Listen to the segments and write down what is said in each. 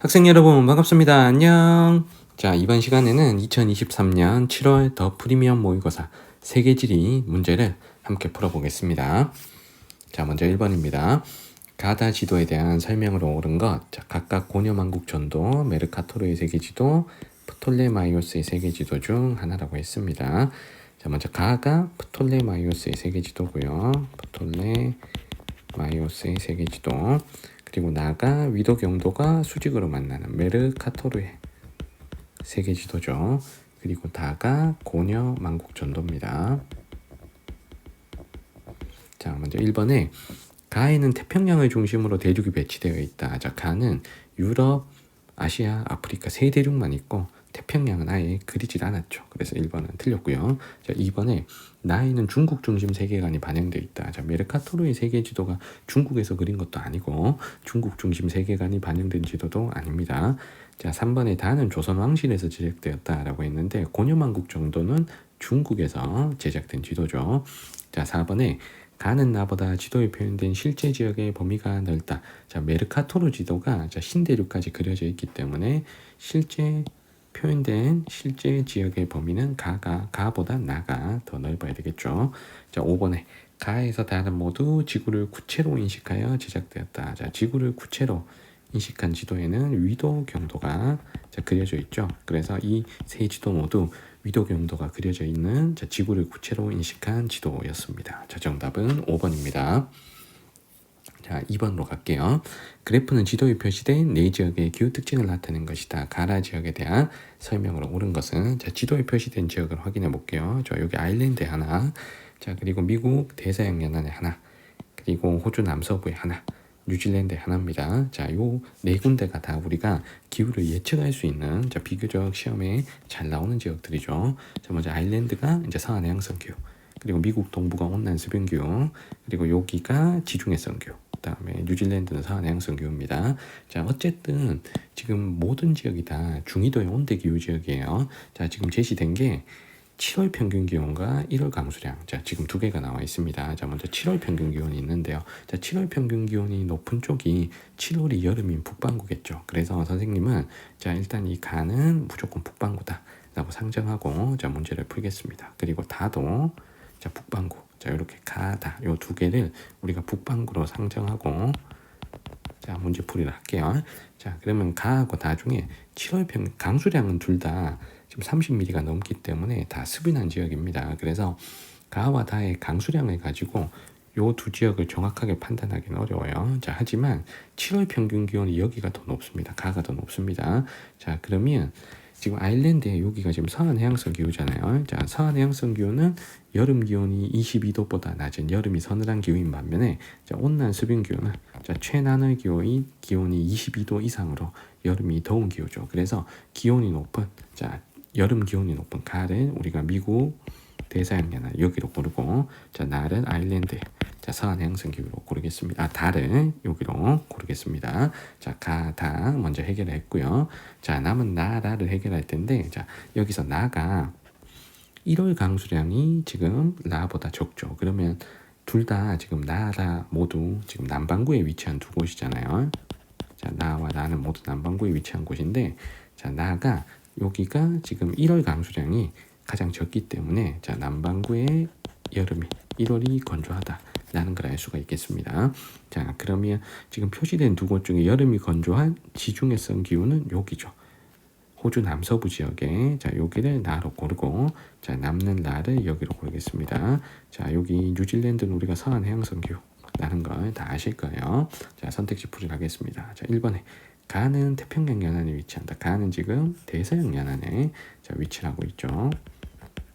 학생 여러분 반갑습니다. 안녕. 자, 이번 시간에는 2023년 7월 더 프리미엄 모의고사 세계지리 문제를 함께 풀어보겠습니다. 자, 먼저 1번입니다. 가다 지도에 대한 설명으로 옳은 것. 자, 각각 고려만국 전도, 메르카토르의 세계지도, 프톨레마이오스의 세계지도 중 하나라고 했습니다. 자, 먼저 가가 프톨레마이오스의 세계지도고요. 프톨레마이오스의 세계지도. 그리고 나가 위도경도가 수직으로 만나는 메르카토르의 세계지도죠. 그리고 다가 고려 만국전도입니다. 자, 먼저 1번에 가에는 태평양을 중심으로 대륙이 배치되어 있다. 자, 가는 유럽, 아시아, 아프리카 세 대륙만 있고 태평양은 아예 그리질 않았죠. 그래서 1번은 틀렸고요. 자, 2번에 나에는 중국 중심 세계관이 반영되어 있다. 자, 메르카토르의 세계 지도가 중국에서 그린 것도 아니고 중국 중심 세계관이 반영된 지도도 아닙니다. 자, 3번에 다는 조선 왕실에서 제작되었다라고 했는데 고려만국 정도는 중국에서 제작된 지도죠. 자, 4번에 가는 나보다 지도에 표현된 실제 지역의 범위가 넓다. 자, 메르카토르 지도가 신대륙까지 그려져 있기 때문에 실제 표현된 실제 지역의 범위는 가보다 나가 더 넓어야 되겠죠. 자, 5번에 가에서 다는 모두 지구를 구체로 인식하여 제작되었다. 자, 지구를 구체로 인식한 지도에는 위도 경도가 그려져 있죠. 그래서 이 세 지도 모두 위도 경도가 그려져 있는 지구를 구체로 인식한 지도였습니다. 자, 정답은 5번입니다. 자, 2번으로 갈게요. 그래프는 지도에 표시된 네 지역의 기후 특징을 나타내는 것이다. 가라 지역에 대한 설명으로 옳은 것은 자, 지도에 표시된 지역을 확인해 볼게요. 저 여기 아일랜드 하나, 자, 그리고 미국 대서양 연안에 하나, 그리고 호주 남서부에 하나, 뉴질랜드 하나입니다. 자, 요 네 군데가 다 우리가 기후를 예측할 수 있는 비교적 시험에 잘 나오는 지역들이죠. 자, 먼저 아일랜드가 이제 서한 해양성 기후, 그리고 미국 동부가 온난 수변 기후, 그리고 여기가 지중해성 기후. 그다음에 뉴질랜드는 서한 해양성 기후입니다. 자, 어쨌든 지금 모든 지역이 다 중위도의 온대 기후 지역이에요. 자, 지금 제시된 게 7월 평균 기온과 1월 강수량. 자, 지금 두 개가 나와 있습니다. 자, 먼저 7월 평균 기온이 있는데요. 자, 7월 평균 기온이 높은 쪽이 7월이 여름인 북반구겠죠. 그래서 선생님은 자, 일단 이 가는 무조건 북반구다 라고 상정하고 자, 문제를 풀겠습니다. 그리고 다도 자, 북반구. 자, 이렇게 가다 요 두 개를 우리가 북반구로 상정하고 자, 문제풀이를 할게요. 자, 그러면 가하고 다 중에 7월 평균 강수량은 둘 다 지금 30mm가 넘기 때문에 다 수빈한 지역입니다. 그래서 가와 다의 강수량을 가지고 요 두 지역을 정확하게 판단하기는 어려워요. 자, 하지만 7월 평균 기온이 여기가 더 높습니다. 가가 더 높습니다. 자, 그러면 지금 아일랜드의 여기가 지금 서한 해양성 기후잖아요. 자, 서한 해양성 기후는 여름 기온이 22도보다 낮은 여름이 서늘한 기후인 반면에 자, 온난 수변 기후는 자, 최난의 기온이 22도 이상으로 여름이 더운 기후죠. 그래서 기온이 높은 자, 여름 기온이 높은 가를 우리가 미국 대서양 연안 여기로 고르고 자, 나를 아일랜드 자, 서한 해양성 기후로 고르겠습니다. 달을 여기로 고르겠습니다. 자, 다 먼저 해결했고요. 자, 남은 나라를 해결할 텐데 자, 여기서 나가 1월 강수량이 지금 나보다 적죠. 그러면 둘 다 지금 나라 모두 지금 남반구에 위치한 두 곳이잖아요. 자, 나와 나는 모두 남반구에 위치한 곳인데 자, 나가 여기가 지금 1월 강수량이 가장 적기 때문에 자, 남반구의 여름이 1월이 건조하다라는 걸 알 수가 있겠습니다. 자, 그러면 지금 표시된 두 곳 중에 여름이 건조한 지중해성 기후는 여기죠. 호주 남서부 지역에 자, 여기를 나로 고르고 자, 남는 나를 여기로 고르겠습니다. 자, 여기 뉴질랜드는 우리가 서한 해양성 기후라는 걸 다 아실 거예요. 자, 선택지 풀이를 하겠습니다. 자, 1번에 가는 태평양 연안에 위치한다. 가는 지금 대서양 연안에 자, 위치를 하고 있죠.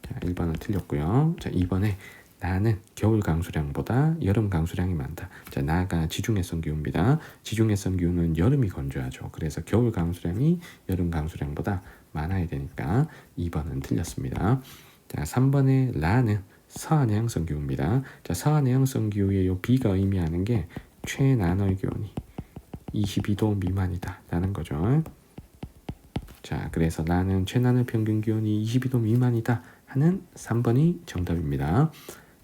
자, 1번은 틀렸고요. 자, 2번에 나는 겨울 강수량보다 여름 강수량이 많다. 자, 나가 지중해성 기후입니다. 지중해성 기후는 여름이 건조하죠. 그래서 겨울 강수량이 여름 강수량보다 많아야 되니까 2번은 틀렸습니다. 자, 3번에 라는 서한 해양성 기후입니다. 자, 서한 해양성 기후의 요 B가 의미하는 게 최난의 기온이 22도 미만이다 라는 거죠. 자, 그래서 나는 최난의 평균 기온이 22도 미만이다 하는 3번이 정답입니다.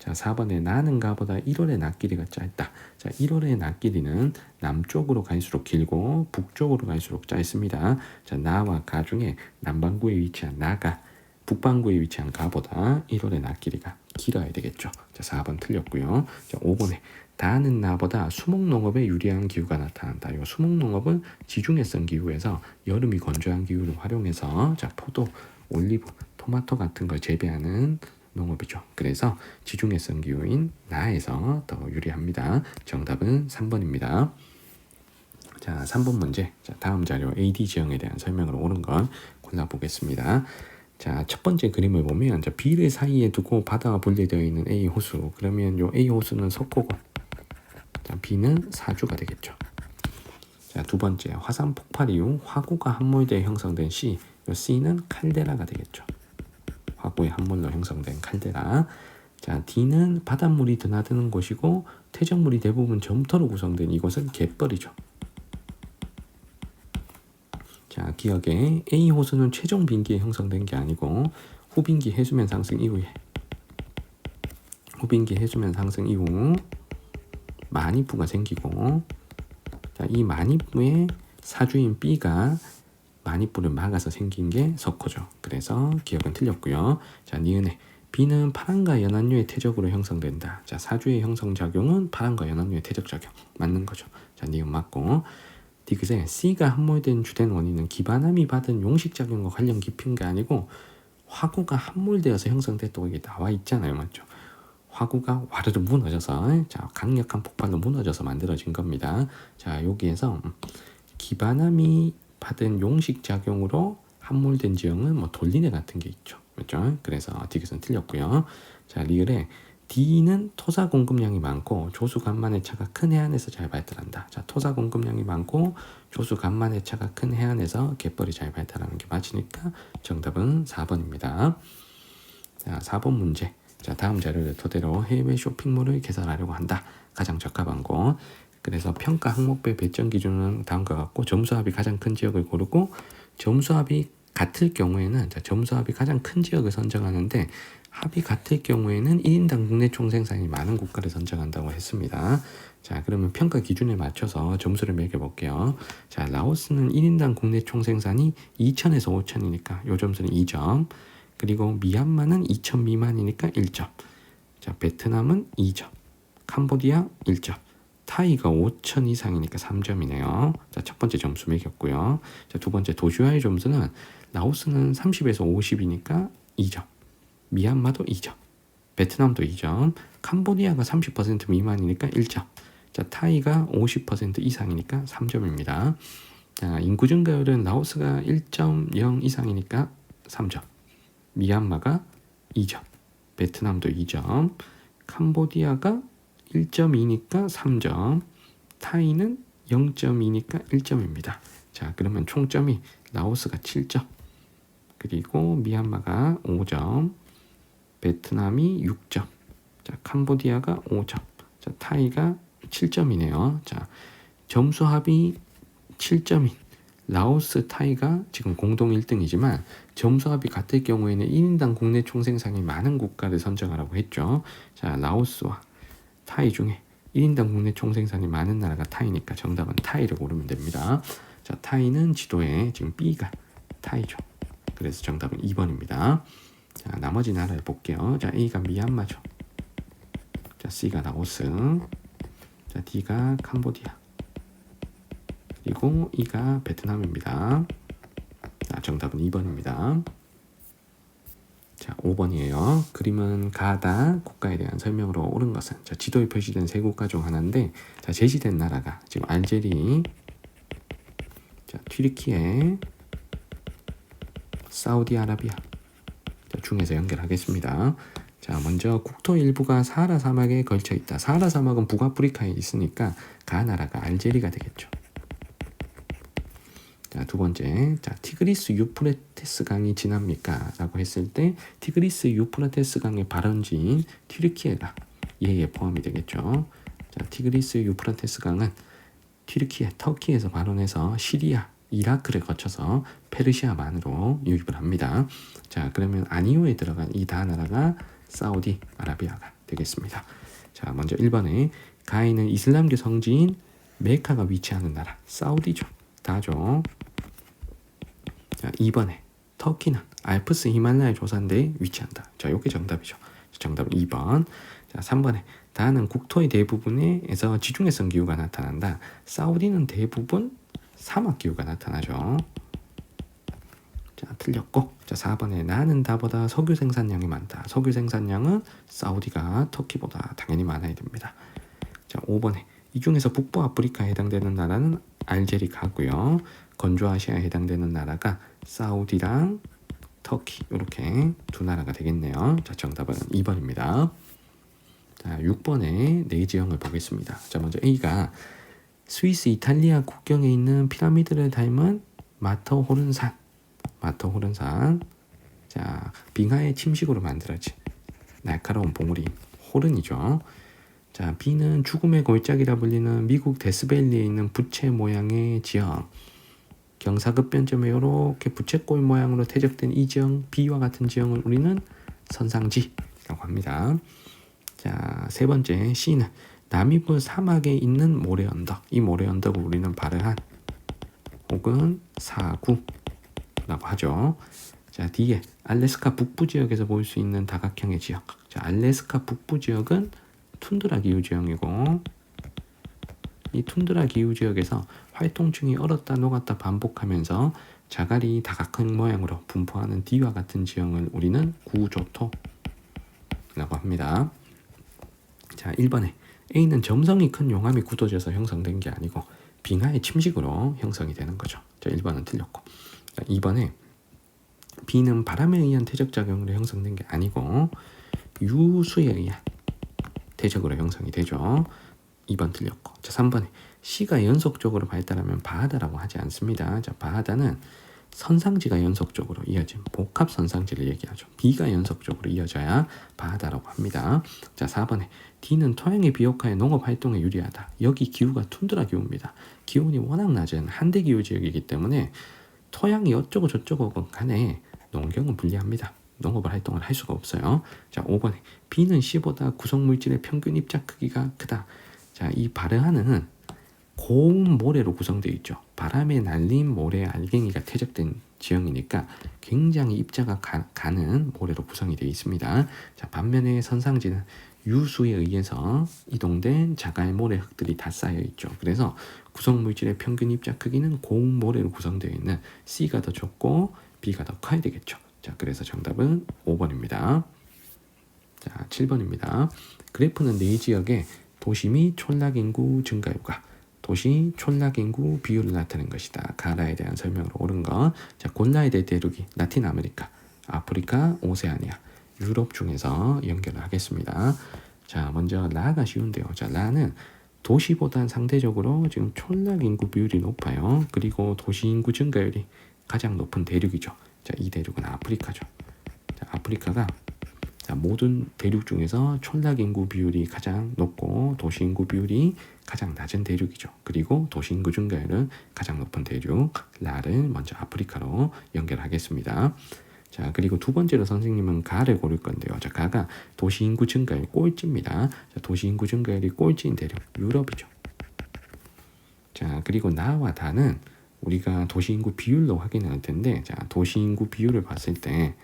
자, 4번에 나는 가보다 1월의 낮 길이가 짧다. 자, 1월의 낮 길이는 남쪽으로 갈수록 길고 북쪽으로 갈수록 짧습니다. 자, 나와 가 중에 남반구에 위치한 나가 북반구에 위치한 가보다 1월의 낮 길이가 길어야 되겠죠. 자, 4번 틀렸고요. 자, 5번에 다는 나보다 수목농업에 유리한 기후가 나타난다. 이 수목농업은 지중해성 기후에서 여름이 건조한 기후를 활용해서 자, 포도, 올리브, 토마토 같은 걸 재배하는 농업이죠. 그래서 지중해성 기후인 나에서 더 유리합니다. 정답은 3번입니다. 자, 3번 문제. 자, 다음 자료 AD 지형에 대한 설명으로 옳은 건 골라보겠습니다. 자, 첫 번째 그림을 보면 자, B를 사이에 두고 바다와 분리되어 있는 A 호수. 그러면 요 A 호수는 석고고 자, B는 사주가 되겠죠. 자, 두 번째 화산 폭발 이후 화구가 함몰되어 형성된 C. 요 C는 칼데라가 되겠죠. 화구의 함몰로 형성된 칼데라. 자, D는 바닷물이 드나드는 곳이고 퇴적물이 대부분 점토로 구성된 이곳은 갯벌이죠. 자, 기억에 A 호수는 최종 빙기에 형성된 게 아니고 후빙기 해수면 상승 이후에 후빙기 해수면 상승 이후 만이부가 생기고 자, 이 만이부의 사주인 B가 만이부를 막아서 생긴 게 석호죠. 그래서 기억은 틀렸고요. 자, 니은에 B는 파란과 연안류의 퇴적으로 형성된다. 자, 사주의 형성작용은 파란과 연안류의 퇴적작용 맞는 거죠. 자, 니은 맞고 디귿에 C가 함몰된 주된 원인은 기반함이 받은 용식작용과 관련 깊은 게 아니고 화구가 함몰되어서 형성됐다고 이게 나와 있잖아요. 맞죠? 화구가 와르르 무너져서 자, 강력한 폭발로 무너져서 만들어진 겁니다. 자, 여기에서 기반함이 받은 용식작용으로 함몰된 지형은 뭐 돌리네 같은 게 있죠. 맞죠? 그래서 디귿은 틀렸고요. 자, 리을에 D는 토사 공급량이 많고 조수 간만의 차가 큰 해안에서 잘 발달한다. 자, 토사 공급량이 많고 조수 간만의 차가 큰 해안에서 갯벌이 잘 발달하는 게 맞으니까 정답은 4번입니다. 자, 4번 문제. 자, 다음 자료를 토대로 해외 쇼핑몰을 개설하려고 한다. 가장 적합한 곳. 그래서 평가 항목별 배점 기준은 다음과 같고 점수합이 가장 큰 지역을 고르고 점수합이 같을 경우에는 자, 점수합이 가장 큰 지역을 선정하는데 합이 같을 경우에는 1인당 국내 총생산이 많은 국가를 선정한다고 했습니다. 자, 그러면 평가 기준에 맞춰서 점수를 매겨볼게요. 자, 라오스는 1인당 국내 총생산이 2,000에서 5,000이니까 요 점수는 2점. 그리고 미얀마는 2,000 미만이니까 1점. 자, 베트남은 2점. 캄보디아 1점. 타이가 5,000 이상이니까 3점이네요. 자, 첫 번째 점수 매겼고요. 자, 두 번째 도시화의 점수는 라오스는 30에서 50이니까 2점. 미얀마도 2점. 베트남도 2점. 캄보디아가 30% 미만이니까 1점. 자, 타이가 50% 이상이니까 3점입니다. 자, 인구 증가율은 라오스가 1.0 이상이니까 3점. 미얀마가 2점. 베트남도 2점. 캄보디아가 1.2니까 3점. 타이는 0.2니까 1점입니다. 자, 그러면 총점이 라오스가 7점. 그리고 미얀마가 5점. 베트남이 6점. 자, 캄보디아가 5점. 자, 타이가 7점이네요. 자, 점수합이 7점인 라오스, 타이가 지금 공동 1등이지만 점수합이 같을 경우에는 1인당 국내 총생산이 많은 국가를 선정하라고 했죠. 자, 라오스와 타이 중에 1인당 국내 총생산이 많은 나라가 타이니까 정답은 타이를 고르면 됩니다. 자, 타이는 지도에 지금 B가 타이죠. 그래서 정답은 2번입니다. 자, 나머지 나라를 볼게요. 자, A가 미얀마죠. 자, C가 라오스. 자, D가 캄보디아. 그리고 E가 베트남입니다. 자, 정답은 2번입니다. 자, 5번이에요. 그림은 가다 국가에 대한 설명으로 옳은 것은 자, 지도에 표시된 세 국가 중 하나인데 자, 제시된 나라가 지금 알제리, 자, 튀르키예, 사우디아라비아 자, 중에서 연결하겠습니다. 자, 먼저 국토 일부가 사하라 사막에 걸쳐 있다. 사하라 사막은 북아프리카에 있으니까 가 나라가 알제리가 되겠죠. 자, 두 번째, 자, 티그리스 유프라테스 강이 지납니까? 라고 했을 때 티그리스 유프라테스 강의 발원지인 튀르키예가 예에 포함이 되겠죠. 자, 티그리스 유프라테스 강은 튀르키예, 터키에서 발원해서 시리아, 이라크를 거쳐서 페르시아만으로 유입을 합니다. 자, 그러면 아니오에 들어간 이 다 나라가 사우디 아라비아가 되겠습니다. 자, 먼저 1번에 가에는 이슬람교 성지인 메카가 위치하는 나라 사우디죠. 다죠. 자, 2번에 터키는 알프스 히말라야 조산대에 위치한다. 자, 요게 정답이죠. 정답은 2번. 자, 3번에 다는 국토의 대부분에서 지중해성 기후가 나타난다. 사우디는 대부분 사막 기후가 나타나죠. 자, 틀렸고. 자, 4번에 나는 다보다 석유 생산량이 많다. 석유 생산량은 사우디가 터키보다 당연히 많아야 됩니다. 자, 5번에 이 중에서 북부 아프리카에 해당되는 나라는 알제리가고요. 건조아시아에 해당되는 나라가 사우디랑 터키 이렇게 두 나라가 되겠네요. 자, 정답은 2번입니다. 자, 6번에 네 지형을 보겠습니다. 자, 먼저 A가 스위스 이탈리아 국경에 있는 피라미드를 닮은 마터호른산. 자, 빙하의 침식으로 만들어진 날카로운 봉우리 호른이죠. 자, B는 죽음의 골짜기라 불리는 미국 데스밸리에 있는 부채 모양의 지형. 경사급변점에 이렇게 부채꼴 모양으로 퇴적된 이 지형, B와 같은 지형을 우리는 선상지라고 합니다. 자, 세 번째 C는 나미브 사막에 있는 모래 언덕. 이 모래 언덕을 우리는 바르한 혹은 사구라고 하죠. 자, D에 알래스카 북부 지역에서 볼 수 있는 다각형의 지역. 자, 알래스카 북부 지역은 툰드라 기후 지형이고 이 툰드라 기후 지역에서 활동층이 얼었다 녹았다 반복하면서 자갈이 다각형 모양으로 분포하는 D와 같은 지형을 우리는 구조토라고 합니다. 자, 1번에 A는 점성이 큰 용암이 굳어져서 형성된 게 아니고 빙하의 침식으로 형성이 되는 거죠. 자, 1번은 틀렸고. 자, 2번에 B는 바람에 의한 퇴적작용으로 형성된 게 아니고 유수에 의한 퇴적으로 형성이 되죠. 2번 틀렸고. 자, 3번에 C가 연속적으로 발달하면 바하다라고 하지 않습니다. 자, 바하다는 선상지가 연속적으로 이어진 복합 선상지를 얘기하죠. B가 연속적으로 이어져야 바하다라고 합니다. 자, 4번에 D는 토양의 비옥화에 농업 활동에 유리하다. 여기 기후가 툰드라 기후입니다. 기온이 워낙 낮은 한대 기후 지역이기 때문에 토양이 어쩌고 저쩌고 간에 농경은 불리합니다. 농업 활동을 할 수가 없어요. 자, 5번에 B는 C보다 구성물질의 평균 입자 크기가 크다. 자, 이 바르하는 고운 모래로 구성되어 있죠. 바람에 날린 모래 알갱이가 퇴적된 지형이니까 굉장히 입자가 가는 모래로 구성이 되어 있습니다. 자, 반면에 선상지는 유수에 의해서 이동된 자갈 모래 흙들이 다 쌓여 있죠. 그래서 구성물질의 평균 입자 크기는 고운 모래로 구성되어 있는 C가 더 적고 B가 더 커야 되겠죠. 자, 그래서 정답은 5번입니다. 자, 7번입니다. 그래프는 네 지역의 도시 및 촌락 인구 증가율과 도시 촌락 인구 비율을 나타낸 것이다. 가라에 대한 설명으로 옳은 것. 자, 골라야 될 대륙이 라틴 아메리카, 아프리카, 오세아니아, 유럽 중에서 연결을 하겠습니다. 자, 먼저 라가 쉬운데요. 자, 라는 도시보단 상대적으로 지금 촌락 인구 비율이 높아요. 그리고 도시 인구 증가율이 가장 높은 대륙이죠. 자, 이 대륙은 아프리카죠. 자, 아프리카가 자, 모든 대륙 중에서 촌락 인구 비율이 가장 높고 도시 인구 비율이 가장 낮은 대륙이죠. 그리고 도시 인구 증가율은 가장 높은 대륙 라를 먼저 아프리카로 연결하겠습니다. 자, 그리고 두 번째로 선생님은 가를 고를 건데요. 자, 가가 도시 인구 증가율 꼴찌입니다. 자, 도시 인구 증가율이 꼴찌인 대륙 유럽이죠. 자, 그리고 나와 다는 우리가 도시 인구 비율로 확인할 텐데, 자, 도시 인구 비율을 봤을 때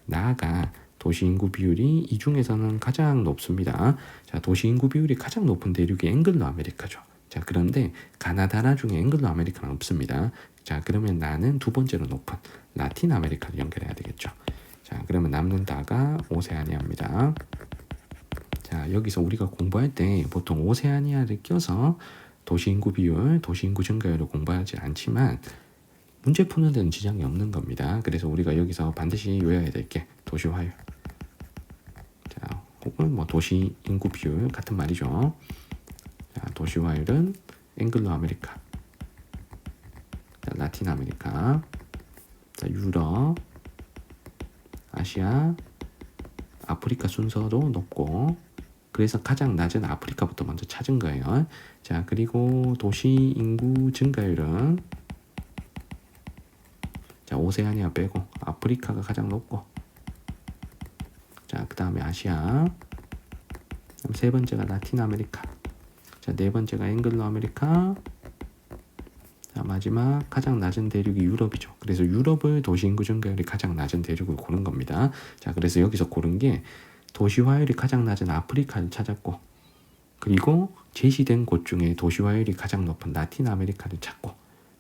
나가 도시 인구 비율이 이 중에서는 가장 높습니다. 자, 도시 인구 비율이 가장 높은 대륙이 앵글로 아메리카죠. 자, 그런데 가나다라 중에 앵글로 아메리카는 없습니다. 자, 그러면 나는 두 번째로 높은 라틴 아메리카를 연결해야 되겠죠. 자, 그러면 남는 다가 오세아니아입니다. 자, 여기서 우리가 공부할 때 보통 오세아니아를 껴서 도시 인구 비율, 도시 인구 증가율을 공부하지 않지만 문제 푸는 데는 지장이 없는 겁니다. 그래서 우리가 여기서 반드시 외워야 될 게 도시 화율. 자, 혹은 뭐 도시 인구 비율 같은 말이죠. 자, 도시 화율은 앵글로 아메리카, 자, 라틴 아메리카, 자, 유럽, 아시아, 아프리카 순서도 높고, 그래서 가장 낮은 아프리카부터 먼저 찾은 거예요. 자, 그리고 도시 인구 증가율은 자, 오세아니아 빼고 아프리카가 가장 높고, 자, 그 다음에 아시아, 그럼 세 번째가 라틴 아메리카. 자, 네 번째가 앵글로 아메리카. 자, 마지막 가장 낮은 대륙이 유럽이죠. 그래서 유럽을 도시인구 증가율이 가장 낮은 대륙을 고른 겁니다. 자, 그래서 여기서 고른 게 도시화율이 가장 낮은 아프리카를 찾았고, 그리고 제시된 곳 중에 도시화율이 가장 높은 라틴 아메리카를 찾고,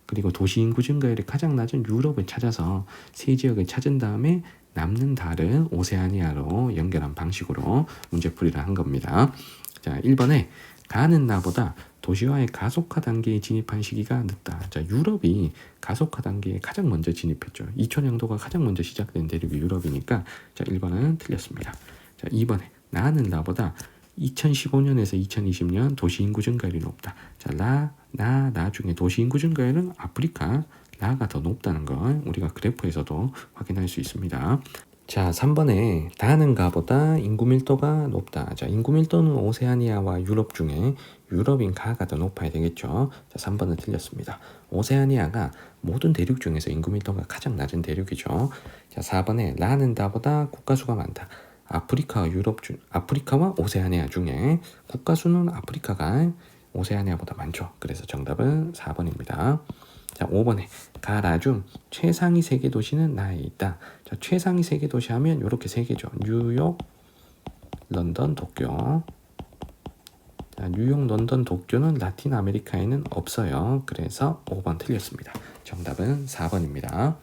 그리고 도시인구 증가율이 가장 낮은 유럽을 찾아서 세 지역을 찾은 다음에 남는 달을 오세아니아로 연결한 방식으로 문제풀이를 한 겁니다. 자, 1번에 가는 나보다 도시화의 가속화 단계에 진입한 시기가 늦다. 자, 유럽이 가속화 단계에 가장 먼저 진입했죠. 2000년도가 가장 먼저 시작된 대륙이 유럽이니까 자, 1번은 틀렸습니다. 자, 2번에 나는 나보다 2015년에서 2020년 도시인구 증가율이 높다. 자, 나 중에 도시인구 증가율은 아프리카 나가 더 높다는 걸 우리가 그래프에서도 확인할 수 있습니다. 자, 3번에 나는 가보다 인구 밀도가 높다. 자, 인구 밀도는 오세아니아와 유럽 중에 유럽인 가가 더 높아야 되겠죠. 자, 3번은 틀렸습니다. 오세아니아가 모든 대륙 중에서 인구 밀도가 가장 낮은 대륙이죠. 자, 4번에 나는 나보다 국가 수가 많다. 아프리카와 오세아니아 중에 국가 수는 아프리카가 오세아니아보다 많죠. 그래서 정답은 4번입니다. 자, 5번에 가라 중 최상위 세계 도시는 나에 있다. 자, 최상위 세계 도시 하면 이렇게 세 개죠. 뉴욕, 런던, 도쿄. 자, 뉴욕, 런던, 도쿄는 라틴 아메리카에는 없어요. 그래서 5번 틀렸습니다. 정답은 4번입니다.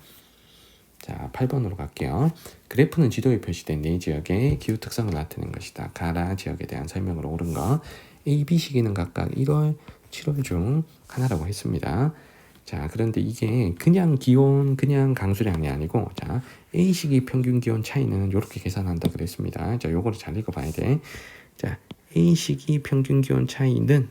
자, 8번으로 갈게요. 그래프는 지도에 표시된 네 지역의 기후 특성을 나타낸 것이다. 가라 지역에 대한 설명으로 옳은 거. A, B 시기는 각각 1월, 7월 중 하나라고 했습니다. 자, 그런데 이게 그냥 기온, 그냥 강수량이 아니고, 자, A 시기 평균 기온 차이는 이렇게 계산한다 그랬습니다. 자, 요거를 잘 읽어봐야 돼. 자, A 시기 평균 기온 차이는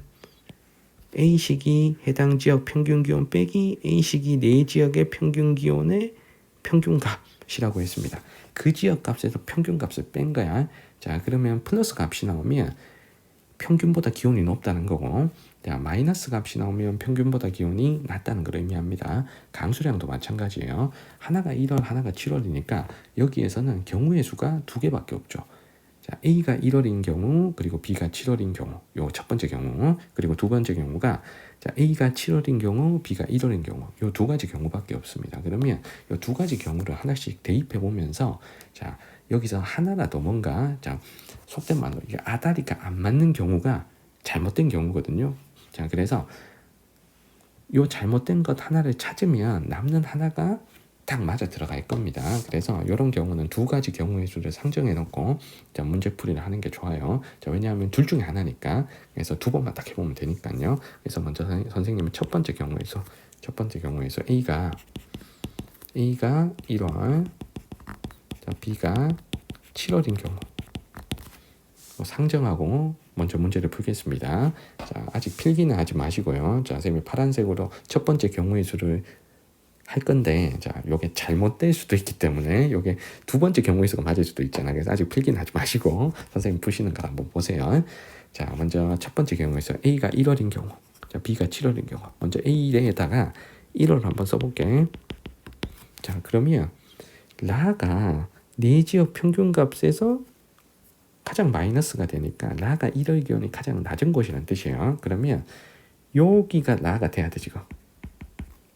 A 시기 해당 지역 평균 기온 빼기 A 시기 네 지역의 평균 기온의 평균값이라고 했습니다. 그 지역 값에서 평균값을 뺀 거야. 자, 그러면 플러스 값이 나오면 평균보다 기온이 높다는 거고, 자, 마이너스 값이 나오면 평균보다 기온이 낮다는 걸 의미합니다. 강수량도 마찬가지예요. 하나가 1월, 하나가 7월이니까 여기에서는 경우의 수가 두 개밖에 없죠. 자, A가 1월인 경우, 그리고 B가 7월인 경우, 요 첫 번째 경우, 그리고 두 번째 경우가 자, A가 7월인 경우, B가 1월인 경우, 요 두 가지 경우밖에 없습니다. 그러면 요 두 가지 경우를 하나씩 대입해 보면서, 자, 여기서 하나라도 뭔가, 자, 속된 말로 이게 아다리가 안 맞는 경우가 잘못된 경우거든요. 자, 그래서 요 잘못된 것 하나를 찾으면 남는 하나가 딱 맞아 들어갈 겁니다. 그래서 이런 경우는 두 가지 경우의 수를 상정해 놓고 자, 문제풀이를 하는 게 좋아요. 자, 왜냐하면 둘 중에 하나니까. 그래서 두 번만 딱 해보면 되니까요. 그래서 먼저 선생님은 첫 번째 경우에서 A가 1월, 자, B가 7월인 경우 상정하고 먼저 문제를 풀겠습니다. 자, 아직 필기는 하지 마시고요. 자, 선생님이 파란색으로 첫 번째 경우의 수를 할 건데, 자, 요게 잘못될 수도 있기 때문에 요게 두 번째 경우의 수가 맞을 수도 있잖아. 그래서 아직 필기는 하지 마시고 선생님 푸시는 걸 한번 보세요. 자, 먼저 첫 번째 경우에서 A가 1월인 경우, 자, B가 7월인 경우. 먼저 A에다가 1월 한번 써볼게. 자, 그러면 라가 네 지역 평균값에서 가장 마이너스가 되니까 라가 1월 기온이 가장 낮은 곳이라는 뜻이에요. 그러면 여기가 라가 돼야 돼 지금.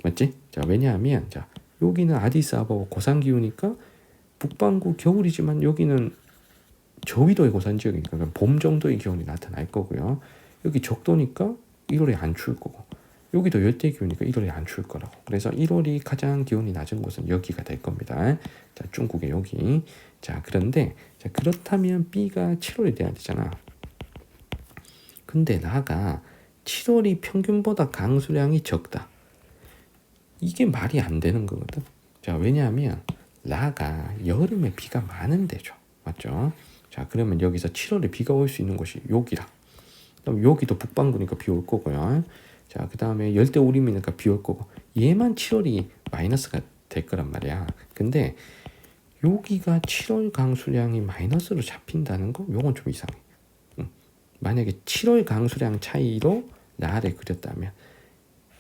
맞지? 자, 왜냐하면 자, 여기는 아디스아바바 고산 기후니까 북반구 겨울이지만 여기는 저위도의 고산 지역이니까 봄 정도의 기온이 나타날 거고요. 여기 적도니까 1월에 안 추울 거고, 여기도 열대 기후니까 1월에 안 추울 거라고. 그래서 1월이 가장 기온이 낮은 곳은 여기가 될 겁니다. 자, 중국의 여기. 자, 그런데 자, 그렇다면 B가 7월이 돼야 되잖아. 근데 나가 7월이 평균보다 강수량이 적다. 이게 말이 안 되는 거거든. 자, 왜냐하면 라가 여름에 비가 많은 데죠. 맞죠? 자, 그러면 여기서 7월에 비가 올 수 있는 곳이 여기라. 그럼 여기도 북반구니까 비 올 거고요. 자, 그 다음에 열대우림이니까 비 올 거고, 얘만 7월이 마이너스가 될 거란 말이야. 근데 여기가 7월 강수량이 마이너스로 잡힌다는 거, 요건 좀 이상해. 만약에 7월 강수량 차이로 나를 그렸다면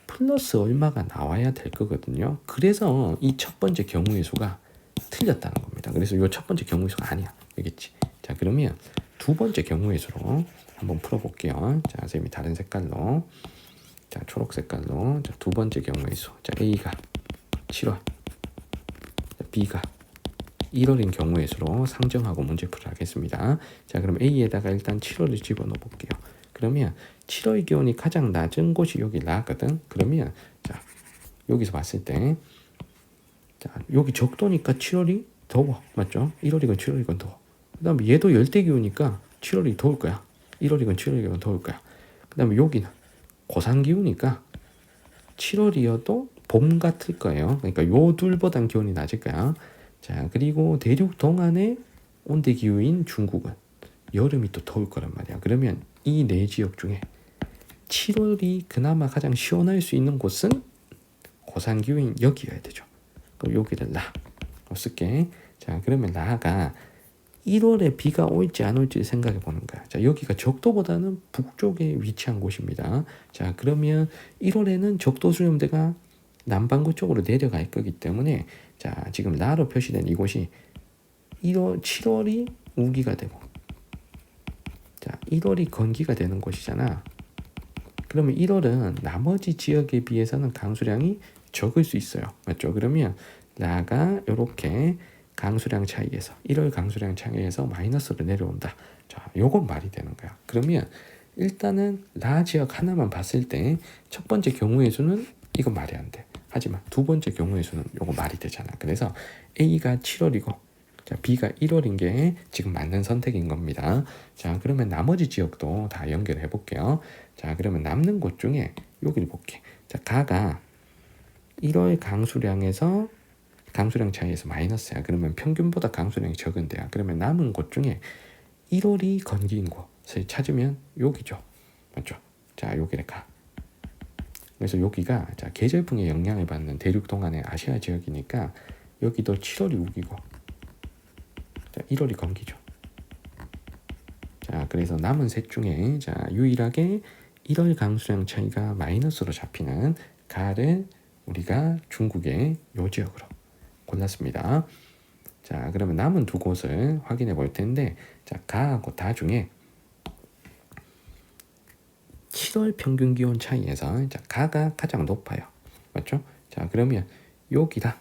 플러스 얼마가 나와야 될 거거든요. 그래서 이 첫 번째 경우의 수가 틀렸다는 겁니다. 그래서 이 첫 번째 경우의 수가 아니야. 알겠지? 자, 그러면 두 번째 경우의 수로 한번 풀어볼게요. 자, 선생님이 다른 색깔로, 자, 초록 색깔로, 자, 두 번째 경우의 수. 자, A가 7월, 자, B가 1월인 경우의 수로 상정하고 문제풀이를 하겠습니다. 자, 그럼 A에다가 일단 7월을 집어넣어 볼게요. 그러면 7월 기온이 가장 낮은 곳이 여기 라거든. 그러면 자, 여기서 봤을 때, 자, 여기 적도니까 7월이 더워. 맞죠? 1월이건 7월이건 더워. 그 다음에 얘도 열대기후니까 7월이 더울 거야. 1월이건 7월이건 더울 거야. 그 다음에 여기는 고산기후니까 7월이어도 봄 같을 거예요. 그러니까 요 둘보단 기온이 낮을 거야. 자, 그리고 대륙 동안의 온대기후인 중국은 여름이 또 더울 거란 말이야. 그러면 이 네 지역 중에 7월이 그나마 가장 시원할 수 있는 곳은 고산기후인 여기여야 되죠. 그럼 여기를 라 쓸게. 자, 그러면 라가 1월에 비가 올지 안 올지 생각해 보는 거야. 자, 여기가 적도보다는 북쪽에 위치한 곳입니다. 자, 그러면 1월에는 적도 수렴대가 남반구 쪽으로 내려가 있을 거기 때문에, 자, 지금 라로 표시된 이곳이 7월이 우기가 되고, 자, 1월이 건기가 되는 곳이잖아. 그러면 1월은 나머지 지역에 비해서는 강수량이 적을 수 있어요. 맞죠? 그러면 라가 이렇게 강수량 차이에서 1월 강수량 차이에서 마이너스로 내려온다. 자, 요건 말이 되는 거야. 그러면 일단은 라 지역 하나만 봤을 때 첫 번째 경우의 수는 이건 말이 안 돼. 하지만 두 번째 경우의 수는 요거 말이 되잖아. 그래서 A가 7월이고, 자, B가 1월인 게 지금 맞는 선택인 겁니다. 자, 그러면 나머지 지역도 다 연결해 볼게요. 자, 그러면 남는 곳 중에 여기를 볼게. 자, 가가 1월 강수량 차이에서 마이너스야. 그러면 평균보다 강수량이 적은 데야. 그러면 남은 곳 중에 1월이 건기인 곳을 찾으면 여기죠. 맞죠? 자, 여기를 가. 그래서 여기가, 자, 계절풍의 영향을 받는 대륙 동안의 아시아 지역이니까 여기도 7월이 우기고, 자, 1월이 건기죠. 자, 그래서 남은 셋 중에, 자, 유일하게 1월 강수량 차이가 마이너스로 잡히는 가를 우리가 중국의 요 지역으로 골랐습니다. 자, 그러면 남은 두 곳을 확인해 볼 텐데, 자, 가하고 다 중에 7월 평균 기온 차이에서, 자, 가가 가장 높아요. 맞죠? 자, 그러면 여기다.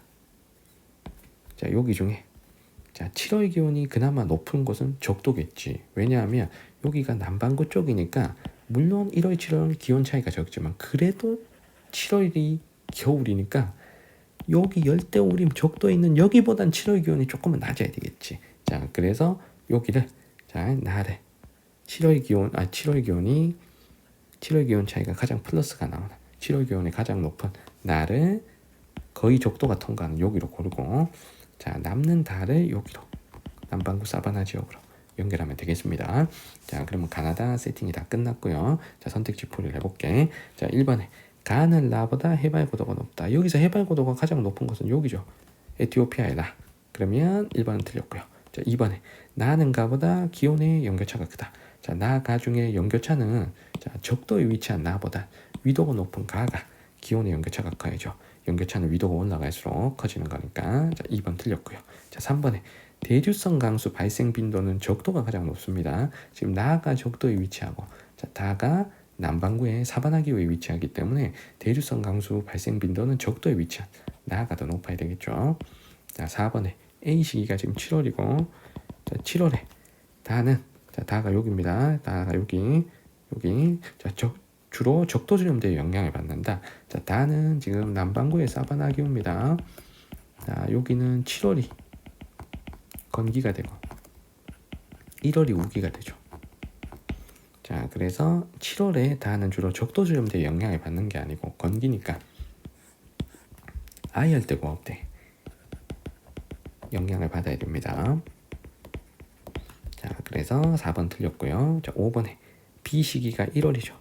자, 여기 중에, 자, 7월 기온이 그나마 높은 곳은 적도겠지. 왜냐하면 여기가 남반구 쪽이니까 물론 1월, 7월 기온 차이가 적지만 그래도 7월이 겨울이니까 여기 열대우림 적도에 있는 여기보단 7월 기온이 조금은 낮아야 되겠지. 자, 그래서 여기를, 자, 나를 7월 기온 차이가 가장 플러스가 나오는 7월 기온이 가장 높은 나를 거의 적도가 통과하는 여기로 고르고, 자, 남는 달을 여기로 남반구 사바나 지역으로 연결하면 되겠습니다. 자, 그러면 가나다 세팅이 다 끝났고요. 자, 선택지 풀이를 해볼게. 자, 1번에 가는 라보다 해발 고도가 높다. 여기서 해발 고도가 가장 높은 곳은 여기죠. 에티오피아의 라. 그러면 1번은 틀렸고요. 자, 2번에 나는 가보다 기온의 연결차가 크다. 자, 나가 중에 연결차는, 자, 적도에 위치한 나보다 위도가 높은 가가 기온의 연결차가 커야죠. 연결차는 위도가 올라갈수록 커지는 거니까, 자, 2번 틀렸고요. 자, 3번에 대류성 강수 발생 빈도는 적도가 가장 높습니다. 지금 나가 적도에 위치하고, 자, 다가 남반구의 사바나 기후에 위치하기 때문에 대류성 강수 발생 빈도는 적도에 위치한 나가 더 높아야 되겠죠. 자, 4번에 A 시기가 지금 7월이고, 자, 7월에 다는, 자, 다가 여기입니다. 다가 여기. 자, 주로 적도 수렴대에 영향을 받는다. 자, 다는 지금 남반구의 사바나 기후입니다. 자, 여기는 7월이 건기가 되고 1월이 우기가 되죠. 자, 그래서 7월에 다는 주로 적도 수렴대에 영향을 받는 게 아니고 건기니까 아열대 고압대 영향을 받아야 됩니다. 자, 그래서 4번 틀렸고요. 자, 5번에 B 시기가 1월이죠.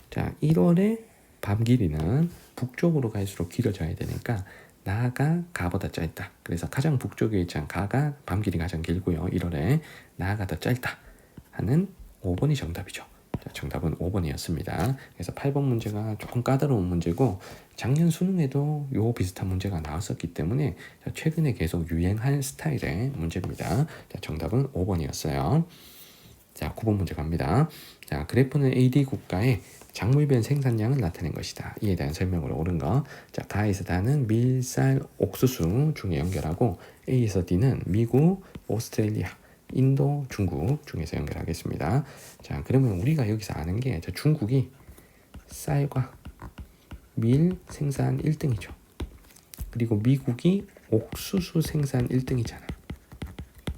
자, 1월에 밤 길이는 북쪽으로 갈수록 길어져야 되니까 나가 가보다 짧다. 그래서 가장 북쪽에 위치한 가가 밤 길이 가장 길고요. 1월에 나가 더 짧다 하는 5번이 정답이죠. 자, 정답은 5번이었습니다. 그래서 8번 문제가 조금 까다로운 문제고 작년 수능에도 요 비슷한 문제가 나왔었기 때문에 최근에 계속 유행할 스타일의 문제입니다. 자, 정답은 5번이었어요. 자, 9번 문제 갑니다. 자, 그래프는 AD 국가의 작물별 생산량을 나타낸 것이다. 이에 대한 설명으로 옳은 거. 자, 가에서 다는 밀, 쌀, 옥수수 중에 연결하고 A에서 D는 미국, 오스트레일리아, 인도, 중국 중에서 연결하겠습니다. 자, 그러면 우리가 여기서 아는 게 중국이 쌀과 밀 생산 1등이죠. 그리고 미국이 옥수수 생산 1등이잖아.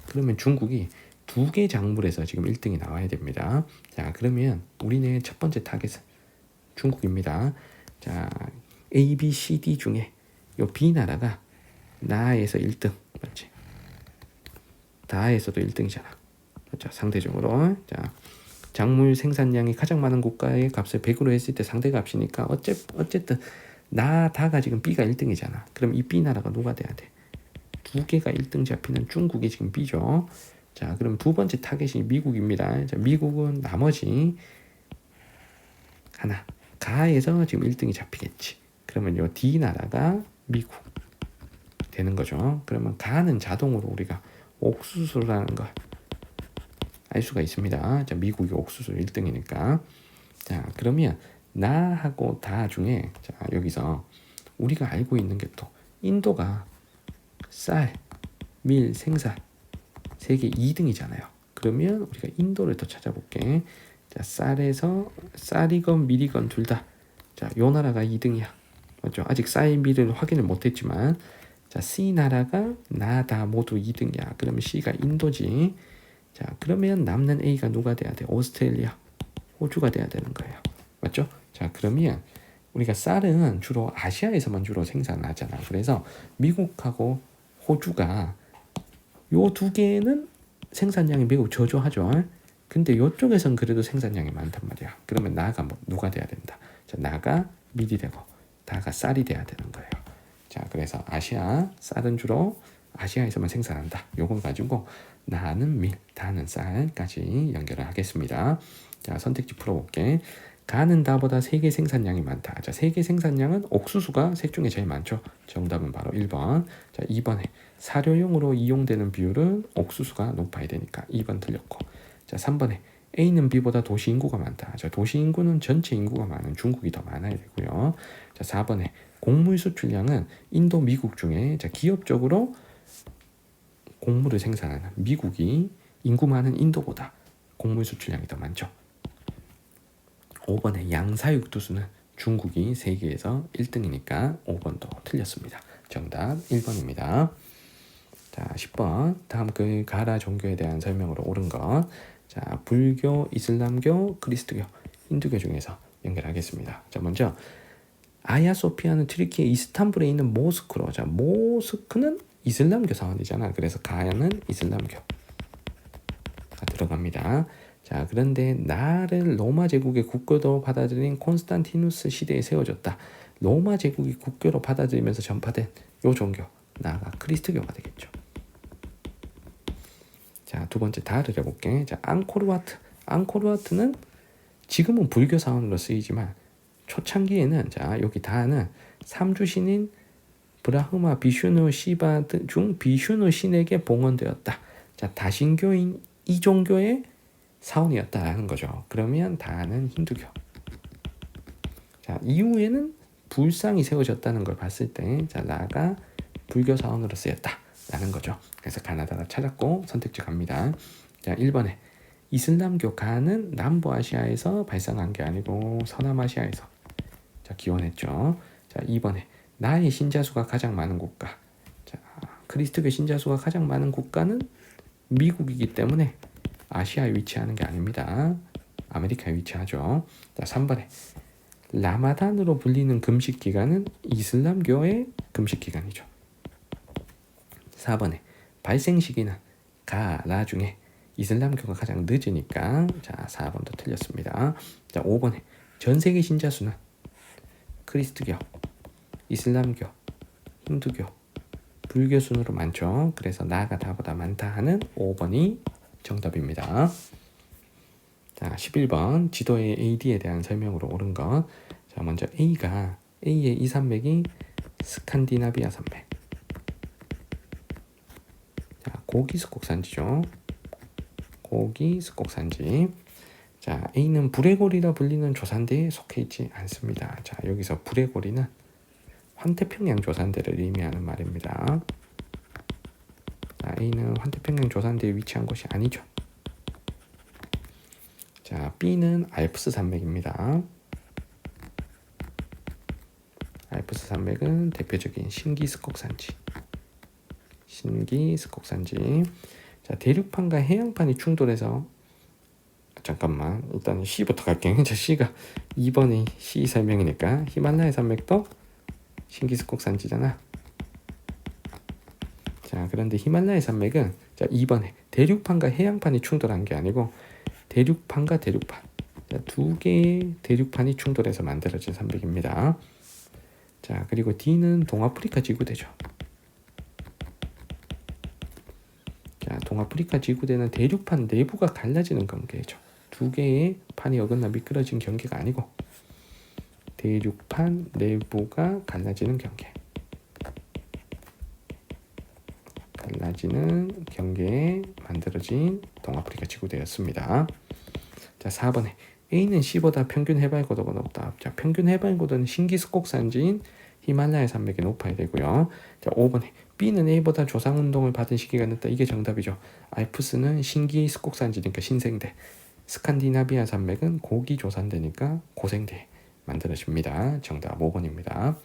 그러면 중국이 두 개 작물에서 지금 1등이 나와야 됩니다. 자, 그러면 우리는 첫 번째 타겟은 중국입니다. 자, A, B, C, D 중에 요 B 나라가 나에서 1등, 맞지? 다에서도 1등이잖아. 그렇죠? 상대적으로. 자, 작물 생산량이 가장 많은 국가의 값을 100으로 했을 때 상대값이니까 어쨌든 다가 지금 B가 1등이잖아. 그럼 이 B 나라가 누가 돼야 돼? 두 개가 1등 잡히는 중국이 지금 B죠. 자, 그럼 두 번째 타겟이 미국입니다. 자, 미국은 나머지 하나 가에서 지금 1등이 잡히겠지. 그러면 요 D 나라가 미국 되는 거죠. 그러면 가는 자동으로 우리가 옥수수라는 걸 알 수가 있습니다. 자, 미국이 옥수수 1등이니까. 자, 그러면 나하고 다 중에 자, 여기서 우리가 알고 있는 게 또 인도가 쌀, 밀 생산 세계 2등이잖아요. 그러면 우리가 인도를 더 찾아볼게. 자, 쌀이건 밀이건 둘 다. 자, 요 나라가 2등이야. 맞죠? 아직 쌀, 밀을 확인을 못했지만, 자, C 나라가 다 모두 2등이야. 그러면 C가 인도지. 자, 그러면 남는 A가 누가 돼야 돼? 오스트레일리아, 호주가 돼야 되는 거예요. 맞죠? 자, 그러면 우리가 쌀은 주로 아시아에서만 주로 생산하잖아. 그래서 미국하고 호주가 요 두 개는 생산량이 매우 저조하죠. 근데 이쪽에선 그래도 생산량이 많단 말이야. 그러면 나가 누가 돼야 된다. 자, 나가 밀이 되고 다가 쌀이 돼야 되는 거예요. 자, 그래서 아시아 쌀은 주로 아시아에서만 생산한다. 요걸 가지고 나는 밀, 다는 쌀까지 연결을 하겠습니다. 자, 선택지 풀어볼게. 가는 다보다 세계 생산량이 많다. 자, 세계 생산량은 옥수수가 셋 중에 제일 많죠. 정답은 바로 1번. 자, 2번에 사료용으로 이용되는 비율은 옥수수가 높아야 되니까 2번 틀렸고. 자, 3번에 A는 B보다 도시 인구가 많다. 자, 도시 인구는 전체 인구가 많은 중국이 더 많아야 되고요. 자, 4번에 곡물 수출량은 인도, 미국 중에 자, 기업적으로 곡물을 생산하는 미국이 인구 많은 인도보다 곡물 수출량이 더 많죠. 5번에 양사육두수는 중국이 세계에서 1등이니까 5번도 틀렸습니다. 정답 1번입니다. 자, 10번 다음 그 가라 종교에 대한 설명으로 옳은 것. 자, 불교, 이슬람교, 그리스도교, 힌두교 중에서 연결하겠습니다. 자, 먼저 아야소피아는 튀르키예 이스탄불에 있는 모스크로. 자, 모스크는 이슬람교 사원이잖아. 그래서 가야는 이슬람교가 들어갑니다. 자, 그런데 나를 로마 제국의 국교로 받아들인 콘스탄티누스 시대에 세워졌다. 로마 제국이 국교로 받아들이면서 전파된 요 종교, 나가 그리스도교가 되겠죠. 자, 두 번째 다를 해볼게. 자, 앙코르와트. 앙코르와트는 지금은 불교 사원으로 쓰이지만 초창기에는 자, 여기 다는 삼주신인 브라흐마, 비슈누, 시바 중 비슈누 신에게 봉헌되었다. 자, 다신교인 이 종교의 사원이었다는 거죠. 그러면 다는 힌두교. 자, 이후에는 불상이 세워졌다는 걸 봤을 때, 자, 나가 불교 사원으로 쓰였다라는 거죠. 그래서 가나다라 찾았고 선택지 갑니다. 자, 1번에 이슬람교 가는 남부아시아에서 발상한 게 아니고 서남아시아에서 자, 기원했죠. 자, 2번에 나의 신자수가 가장 많은 국가. 자, 그리스도교 신자수가 가장 많은 국가는 미국이기 때문에 아시아에 위치하는 게 아닙니다. 아메리카에 위치하죠. 자, 3번에 라마단으로 불리는 금식 기간은 이슬람교의 금식 기간이죠. 4번에 발생 시기는 가라 중에 이슬람교가 가장 늦으니까 자, 4번도 틀렸습니다. 자, 5번에 전 세계 신자 수는 그리스도교, 이슬람교, 힌두교, 불교 순으로 많죠. 그래서 나가 다보다 많다 하는 5번이 정답입니다. 자, 11번 지도의 AD에 대한 설명으로 옳은 것. 자, 먼저 A의 이 산맥이 스칸디나비아 산맥. 자, 고기스콕 산지죠. 고기 습곡산지. 자, A는 불레골이라 불리는 조산대에 속해 있지 않습니다. 자, 여기서 불레골이는 환태평양 조산대를 의미하는 말입니다. 자, A는 환태평양 조산대에 위치한 곳이 아니죠. 자, B는 알프스 산맥입니다. 알프스 산맥은 대표적인 신기습곡산지. 신기습곡산지. 자, 대륙판과 해양판이 충돌해서 잠깐만 일단 C부터 갈게요. 저 C가 2번이 C 설명이니까 히말라야 산맥도 신기습곡산지잖아. 자, 그런데 히말라야 산맥은 자 2번에 대륙판과 해양판이 충돌한 게 아니고 대륙판과 대륙판, 자, 두 개의 대륙판이 충돌해서 만들어진 산맥입니다. 자, 그리고 D는 동아프리카 지구대죠. 자, 동아프리카 지구대는 대륙판 내부가 갈라지는 경계죠. 두 개의 판이 어긋나 미끄러진 경계가 아니고 대륙판 내부가 갈라지는 경계. 갈라지는 경계에 만들어진 동아프리카 지구대였습니다. 자, 4번에 A는 C보다 평균 해발 고도가 높다. 자, 평균 해발 고도는 신기습곡산지인 히말라야 산맥이 높아야 되고요. 자, 5번에 B는 A보다 조상운동을 받은 시기가 늦다. 이게 정답이죠. 알프스는 신기습곡산지니까 신생대, 스칸디나비아 산맥은 고기조산대니까 고생대 만들어집니다. 정답 5번입니다.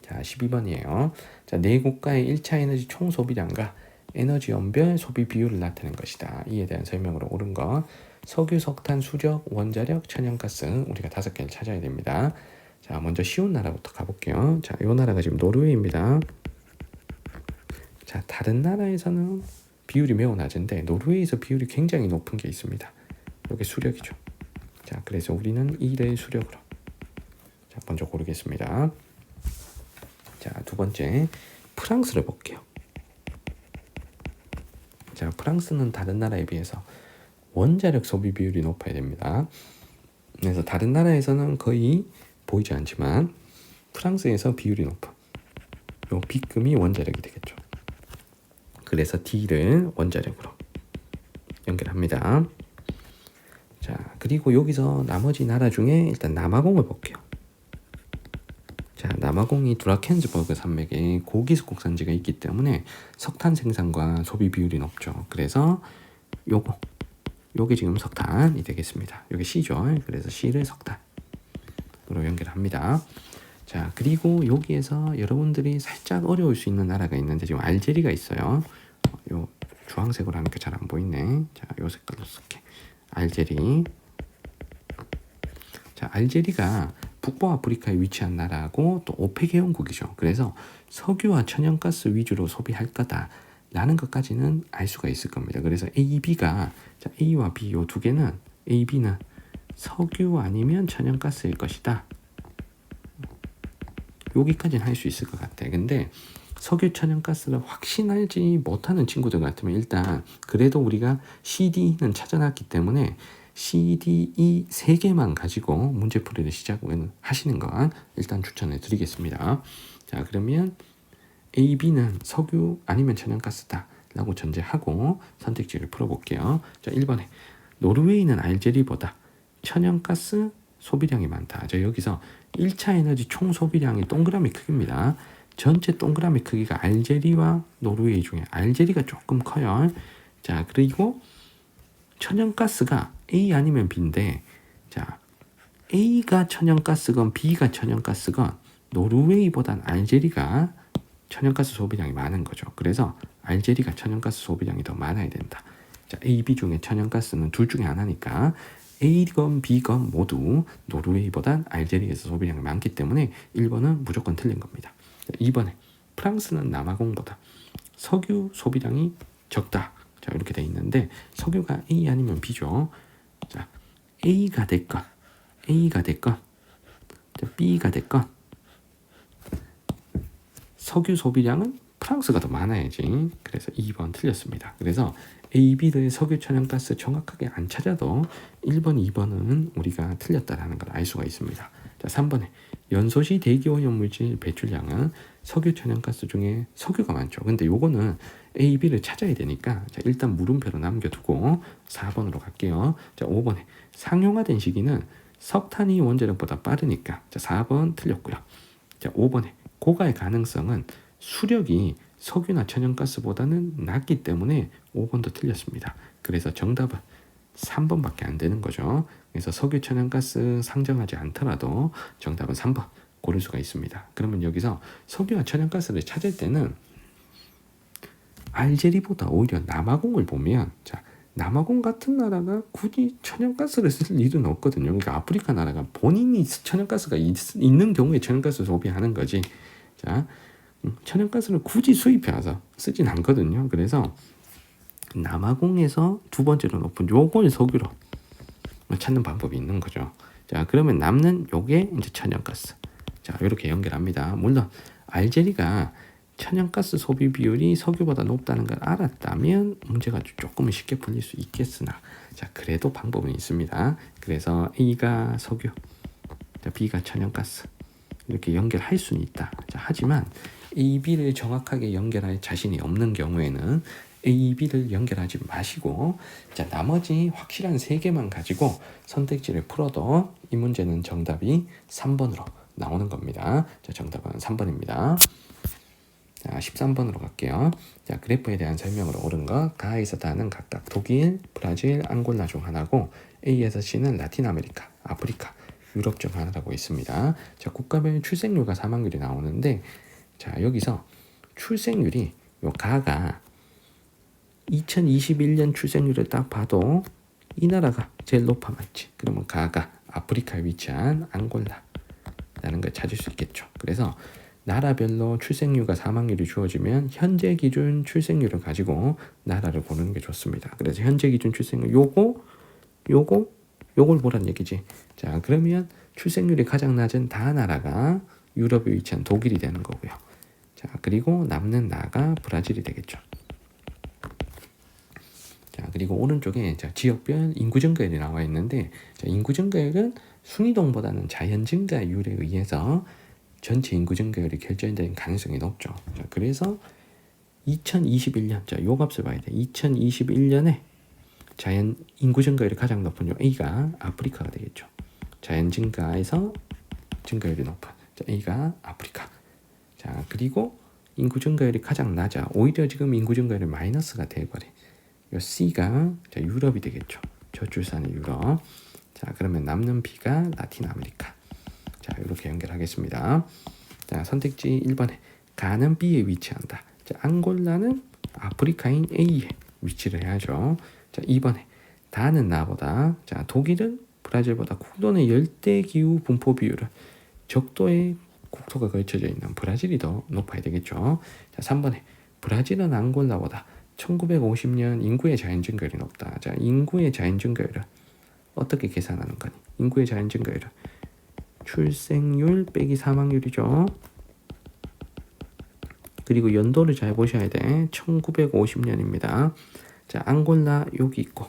자, 12번이에요. 자, 네 국가의 1차 에너지 총 소비량과 에너지 연별 소비 비율을 나타낸 것이다. 이에 대한 설명으로 옳은 거. 석유, 석탄, 수력, 원자력, 천연가스 우리가 5개를 찾아야 됩니다. 자, 먼저 쉬운 나라부터 가볼게요. 자, 이 나라가 지금 노르웨이입니다. 자, 다른 나라에서는 비율이 매우 낮은데 노르웨이에서 비율이 굉장히 높은 게 있습니다. 이게 수력이죠. 자, 그래서 우리는 1을 수력으로. 자, 먼저 고르겠습니다. 자, 두 번째 프랑스를 볼게요. 자, 프랑스는 다른 나라에 비해서 원자력 소비 비율이 높아야 됩니다. 그래서 다른 나라에서는 거의 보이지 않지만 프랑스에서 비율이 높은 요 B금이 원자력이 되겠죠. 그래서 D를 원자력으로 연결합니다. 자, 그리고 여기서 나머지 나라 중에 일단 남아공을 볼게요. 자, 남아공이 드라켄즈버그 산맥에 고기습곡산지가 있기 때문에 석탄 생산과 소비 비율이 높죠. 그래서 요게 지금 석탄이 되겠습니다. 요게 C죠. 그래서 C를 석탄으로 연결합니다. 자, 그리고 여기에서 여러분들이 살짝 어려울 수 있는 나라가 있는데 지금 알제리가 있어요. 요 주황색으로 하니까 잘 안 보이네. 자, 요 색깔로 쓸게. 알제리. 자, 알제리가 북부아프리카에 위치한 나라고 또 오펙 회원국이죠. 그래서 석유와 천연가스 위주로 소비할 거다라는 것까지는 알 수가 있을 겁니다. 그래서 A, B가 자, A와 B 요 두 개는 A, B는 석유 아니면 천연가스일 것이다. 여기까지는 할 수 있을 것 같아. 근데 석유, 천연가스를 확신하지 못하는 친구들 같으면 일단 그래도 우리가 CD는 찾아놨기 때문에 C, D, E 3개만 가지고 문제풀이를 시작하시는 건 일단 추천해 드리겠습니다. 자, 그러면 A, B는 석유 아니면 천연가스다 라고 전제하고 선택지를 풀어볼게요. 자, 1번에 노르웨이는 알제리보다 천연가스 소비량이 많다. 자, 여기서 1차 에너지 총 소비량이 동그라미 크기입니다. 전체 동그라미 크기가 알제리와 노르웨이 중에 알제리가 조금 커요. 자, 그리고 천연가스가 A 아니면 B인데, 자, A가 천연가스건 B가 천연가스건 노르웨이보단 알제리가 천연가스 소비량이 많은 거죠. 그래서 알제리가 천연가스 소비량이 더 많아야 된다. 자, A, B 중에 천연가스는 둘 중에 하나니까 A건 B건 모두 노르웨이보단 알제리에서 소비량이 많기 때문에 1번은 무조건 틀린 겁니다. 2번에 프랑스는 남아공보다 석유 소비량이 적다. 자, 이렇게 돼 있는데 석유가 A 아니면 B죠. 자, A가 됐건 자, B가 됐건 석유 소비량은 프랑스가 더 많아야지. 그래서 2번 틀렸습니다. 그래서 A, B를 석유 천연가스 정확하게 안 찾아도 1번, 2번은 우리가 틀렸다라는 걸 알 수가 있습니다. 자, 3번에 연소시 대기오염물질 배출량은 석유 천연가스 중에 석유가 많죠. 근데 요거는 A, B를 찾아야 되니까 자, 일단 물음표로 남겨두고 4번으로 갈게요. 자, 5번에 상용화된 시기는 석탄이 원자력보다 빠르니까 자, 4번 틀렸고요. 자, 5번에 고갈 가능성은 수력이 석유나 천연가스보다는 낮기 때문에 5번도 틀렸습니다. 그래서 정답은 3번밖에 안 되는 거죠. 그래서 석유, 천연가스 상정하지 않더라도 정답은 3번 고를 수가 있습니다. 그러면 여기서 석유와 천연가스를 찾을 때는 알제리보다 오히려 남아공을 보면 자, 남아공 같은 나라가 굳이 천연가스를 쓸 일은 없거든요. 그러니까 아프리카 나라가 본인이 천연가스가 있는 경우에 천연가스 소비하는 거지. 자, 천연가스를 굳이 수입해와서 쓰진 않거든요. 그래서 남아공에서 두 번째로 높은 요걸 석유로 찾는 방법이 있는 거죠. 자, 그러면 남는 요게 이제 천연가스. 자, 이렇게 연결합니다. 물론 알제리가 천연가스 소비 비율이 석유보다 높다는 걸 알았다면 문제가 조금은 쉽게 풀릴 수 있겠으나 자, 그래도 방법은 있습니다. 그래서 A가 석유, 자, B가 천연가스 이렇게 연결할 수는 있다. 자, 하지만 A, B를 정확하게 연결할 자신이 없는 경우에는 A, B를 연결하지 마시고 자, 나머지 확실한 3개만 가지고 선택지를 풀어도 이 문제는 정답이 3번으로 나오는 겁니다. 자, 정답은 3번입니다. 자, 13번으로 갈게요. 자, 그래프에 대한 설명으로 옳은 것 가에서 다는 각각 독일, 브라질, 앙골라 중 하나고 A에서 C는 라틴 아메리카, 아프리카, 유럽 중 하나라고 있습니다. 자, 국가별 출생률과 사망률이 나오는데 자, 여기서 출생률이 요 가가 2021년 출생률을 딱 봐도 이 나라가 제일 높아 맞지? 그러면 가가 아프리카에 위치한 앙골라라는 걸 찾을 수 있겠죠. 그래서 나라별로 출생률과 사망률이 주어지면 현재 기준 출생률을 가지고 나라를 고르는 게 좋습니다. 그래서 현재 기준 출생률 요걸 보란 얘기지. 자, 그러면 출생률이 가장 낮은 다 나라가 유럽에 위치한 독일이 되는 거고요. 자, 그리고 남는 나가 브라질이 되겠죠. 자, 그리고 오른쪽에 자, 지역별 인구 증가율이 나와 있는데 자, 인구 증가율은 순이동보다는 자연 증가율에 의해서 전체 인구 증가율이 결정된 가능성이 높죠. 자, 그래서 2021년 자, 요 값을 봐야 돼. 2021년에 자연 인구 증가율이 가장 높은 요 A가 아프리카가 되겠죠. 자연 증가에서 증가율이 높은 자, A가 아프리카. 자, 그리고 인구 증가율이 가장 낮아. 오히려 지금 인구 증가율이 마이너스가 돼버린 요 C가 자, 유럽이 되겠죠. 저출산의 유럽. 자, 그러면 남는 B가 라틴 아메리카. 자, 이렇게 연결하겠습니다. 자, 선택지 1번에 가는 B에 위치한다. 자, 앙골라는 아프리카인 A에 위치를 해야죠. 자, 2번에 다는 나보다 자, 독일은 브라질보다 국도의 열대 기후 분포 비율은 적도의 국토가 걸쳐져 있는 브라질이 더 높아야 되겠죠. 자, 3번에 브라질은 앙골라보다 1950년 인구의 자연 증가율이 높다. 자, 인구의 자연 증가율은 어떻게 계산하는 거니? 인구의 자연 증가율은 출생률 빼기 사망률이죠. 그리고 연도를 잘 보셔야 돼. 1950년입니다. 자, 앙골라 여기 있고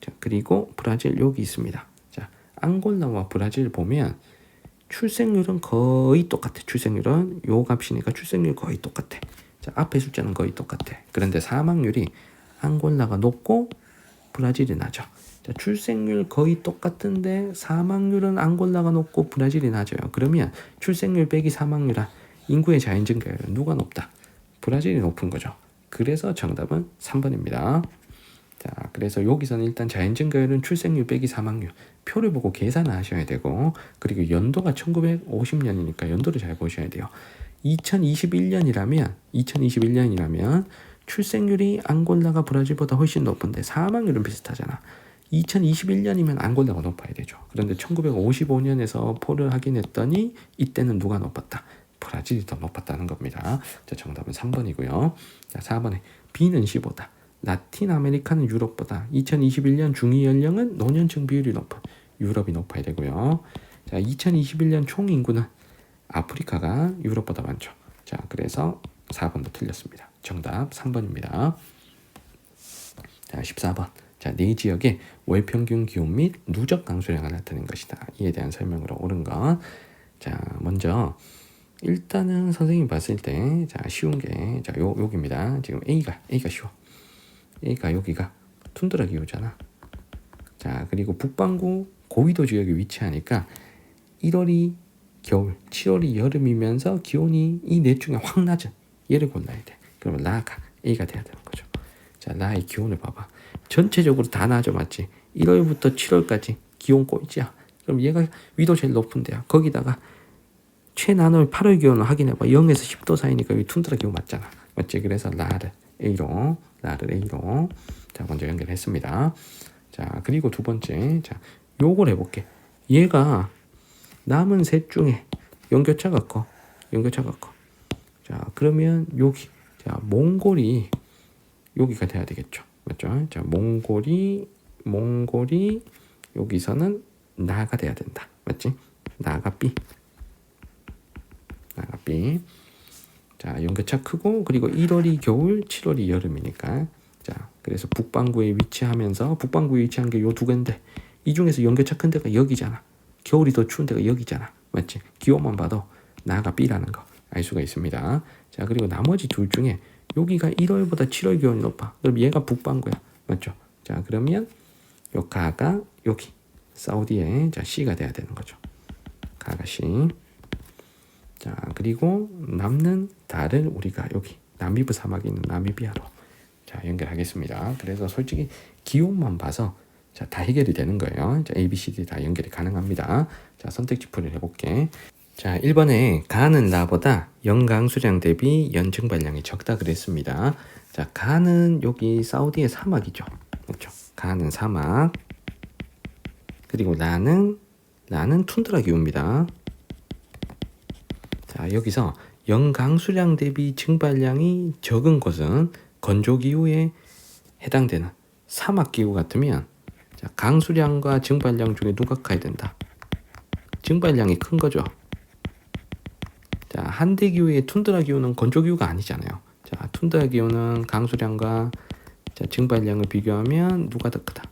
자, 그리고 브라질 여기 있습니다. 자, 앙골라와 브라질 보면 출생률은 거의 똑같아. 출생률은 요 값이니까 출생률 거의 똑같아. 자, 앞에 숫자는 거의 똑같아. 그런데 사망률이 앙골라가 높고 브라질이 낮아. 자, 출생률 거의 똑같은데 사망률은 앙골라가 높고 브라질이 낮아요. 그러면 출생률 빼기 사망률은 인구의 자연 증가율은 누가 높다? 브라질이 높은 거죠. 그래서 정답은 3번입니다. 자, 그래서 여기서는 일단 자연 증가율은 출생률 빼기 사망률 표를 보고 계산을 하셔야 되고 그리고 연도가 1950년이니까 연도를 잘 보셔야 돼요. 2021년이라면 출생률이 앙골라가 브라질보다 훨씬 높은데 사망률은 비슷하잖아. 2021년이면 앙골라가 높아야 되죠. 그런데 1955년에서 포를 확인했더니 이때는 누가 높았다? 브라질이 더 높았다는 겁니다. 자, 정답은 3번이고요. 자, 4번에 B는 C보다 라틴 아메리카는 유럽보다 2021년 중위 연령은 노년층 비율이 높은 유럽이 높아야 되고요. 자, 2021년 총 인구는 아프리카가 유럽보다 많죠. 자, 그래서 4번도 틀렸습니다. 정답 3번입니다. 자, 14번. 자, 네 지역의 월 평균 기온 및 누적 강수량을 나타낸 것이다. 이에 대한 설명으로 옳은 것. 자, 먼저 일단은 선생님 봤을 때, 자, 쉬운 게, 자, 여기입니다. 지금 A가 쉬워. A가 여기가 툰드라 기후잖아. 자, 그리고 북반구 고위도 지역에 위치하니까 1월이 겨울, 7월이 여름이면서 기온이 이 넷 중에 확 낮은 얘를 골라야 돼. 그러면 라가 A가 돼야 되는 거죠. 자, 라의 기온을 봐봐. 전체적으로 다 낮아, 맞지? 1월부터 7월까지 기온 꼴찌야. 그럼 얘가 위도 제일 높은 데야. 거기다가 최나노의 8월 기온을 확인해봐. 0에서 10도 사이니까 여기 툰드라 기온 맞잖아. 맞지? 그래서 라를 A로 자, 먼저 연결했습니다. 자, 그리고 두 번째, 자, 요걸 해볼게. 얘가 남은 셋 중에 연결차가 커. 자, 그러면 여기, 자, 몽골이 여기가 돼야 되겠죠. 맞죠? 자, 몽골이 여기서는 나가 돼야 된다. 맞지? 나가 B. 자, 연결차 크고, 그리고 1월이 겨울, 7월이 여름이니까. 자, 그래서 북반구에 위치한 게 요 두 개인데, 이 중에서 연결차 큰 데가 여기잖아. 겨울이 더 추운 데가 여기잖아. 맞지? 기온만 봐도 나가 B라는 거 알 수가 있습니다. 자, 그리고 나머지 둘 중에 여기가 1월보다 7월 기온이 높아. 그럼 얘가 북반구야. 맞죠? 자, 그러면 요 가가 여기 사우디에, 자, C가 돼야 되는 거죠. 가가 C. 자, 그리고 남는 달을 우리가 여기 나미브 사막에 있는 나미비아로, 자, 연결하겠습니다. 그래서 솔직히 기온만 봐서, 자, 다 해결이 되는 거예요. 자, A, B, C, D 다 연결이 가능합니다. 자, 선택지 풀이를 해볼게. 자, 1번에 가는 라보다 연강수량 대비 연증발량이 적다 그랬습니다. 자, 가는 여기 사우디의 사막이죠. 그렇죠? 가는 사막. 그리고 라는 툰드라 기후입니다. 자, 여기서 연강수량 대비 증발량이 적은 곳은 건조기후에 해당되는 사막기후 같으면, 자, 강수량과 증발량 중에 누가 커야 된다? 증발량이 큰 거죠. 자, 한대기후의 툰드라 기후는 건조기후가 아니잖아요. 자, 툰드라 기후는 강수량과, 자, 증발량을 비교하면 누가 더 크다?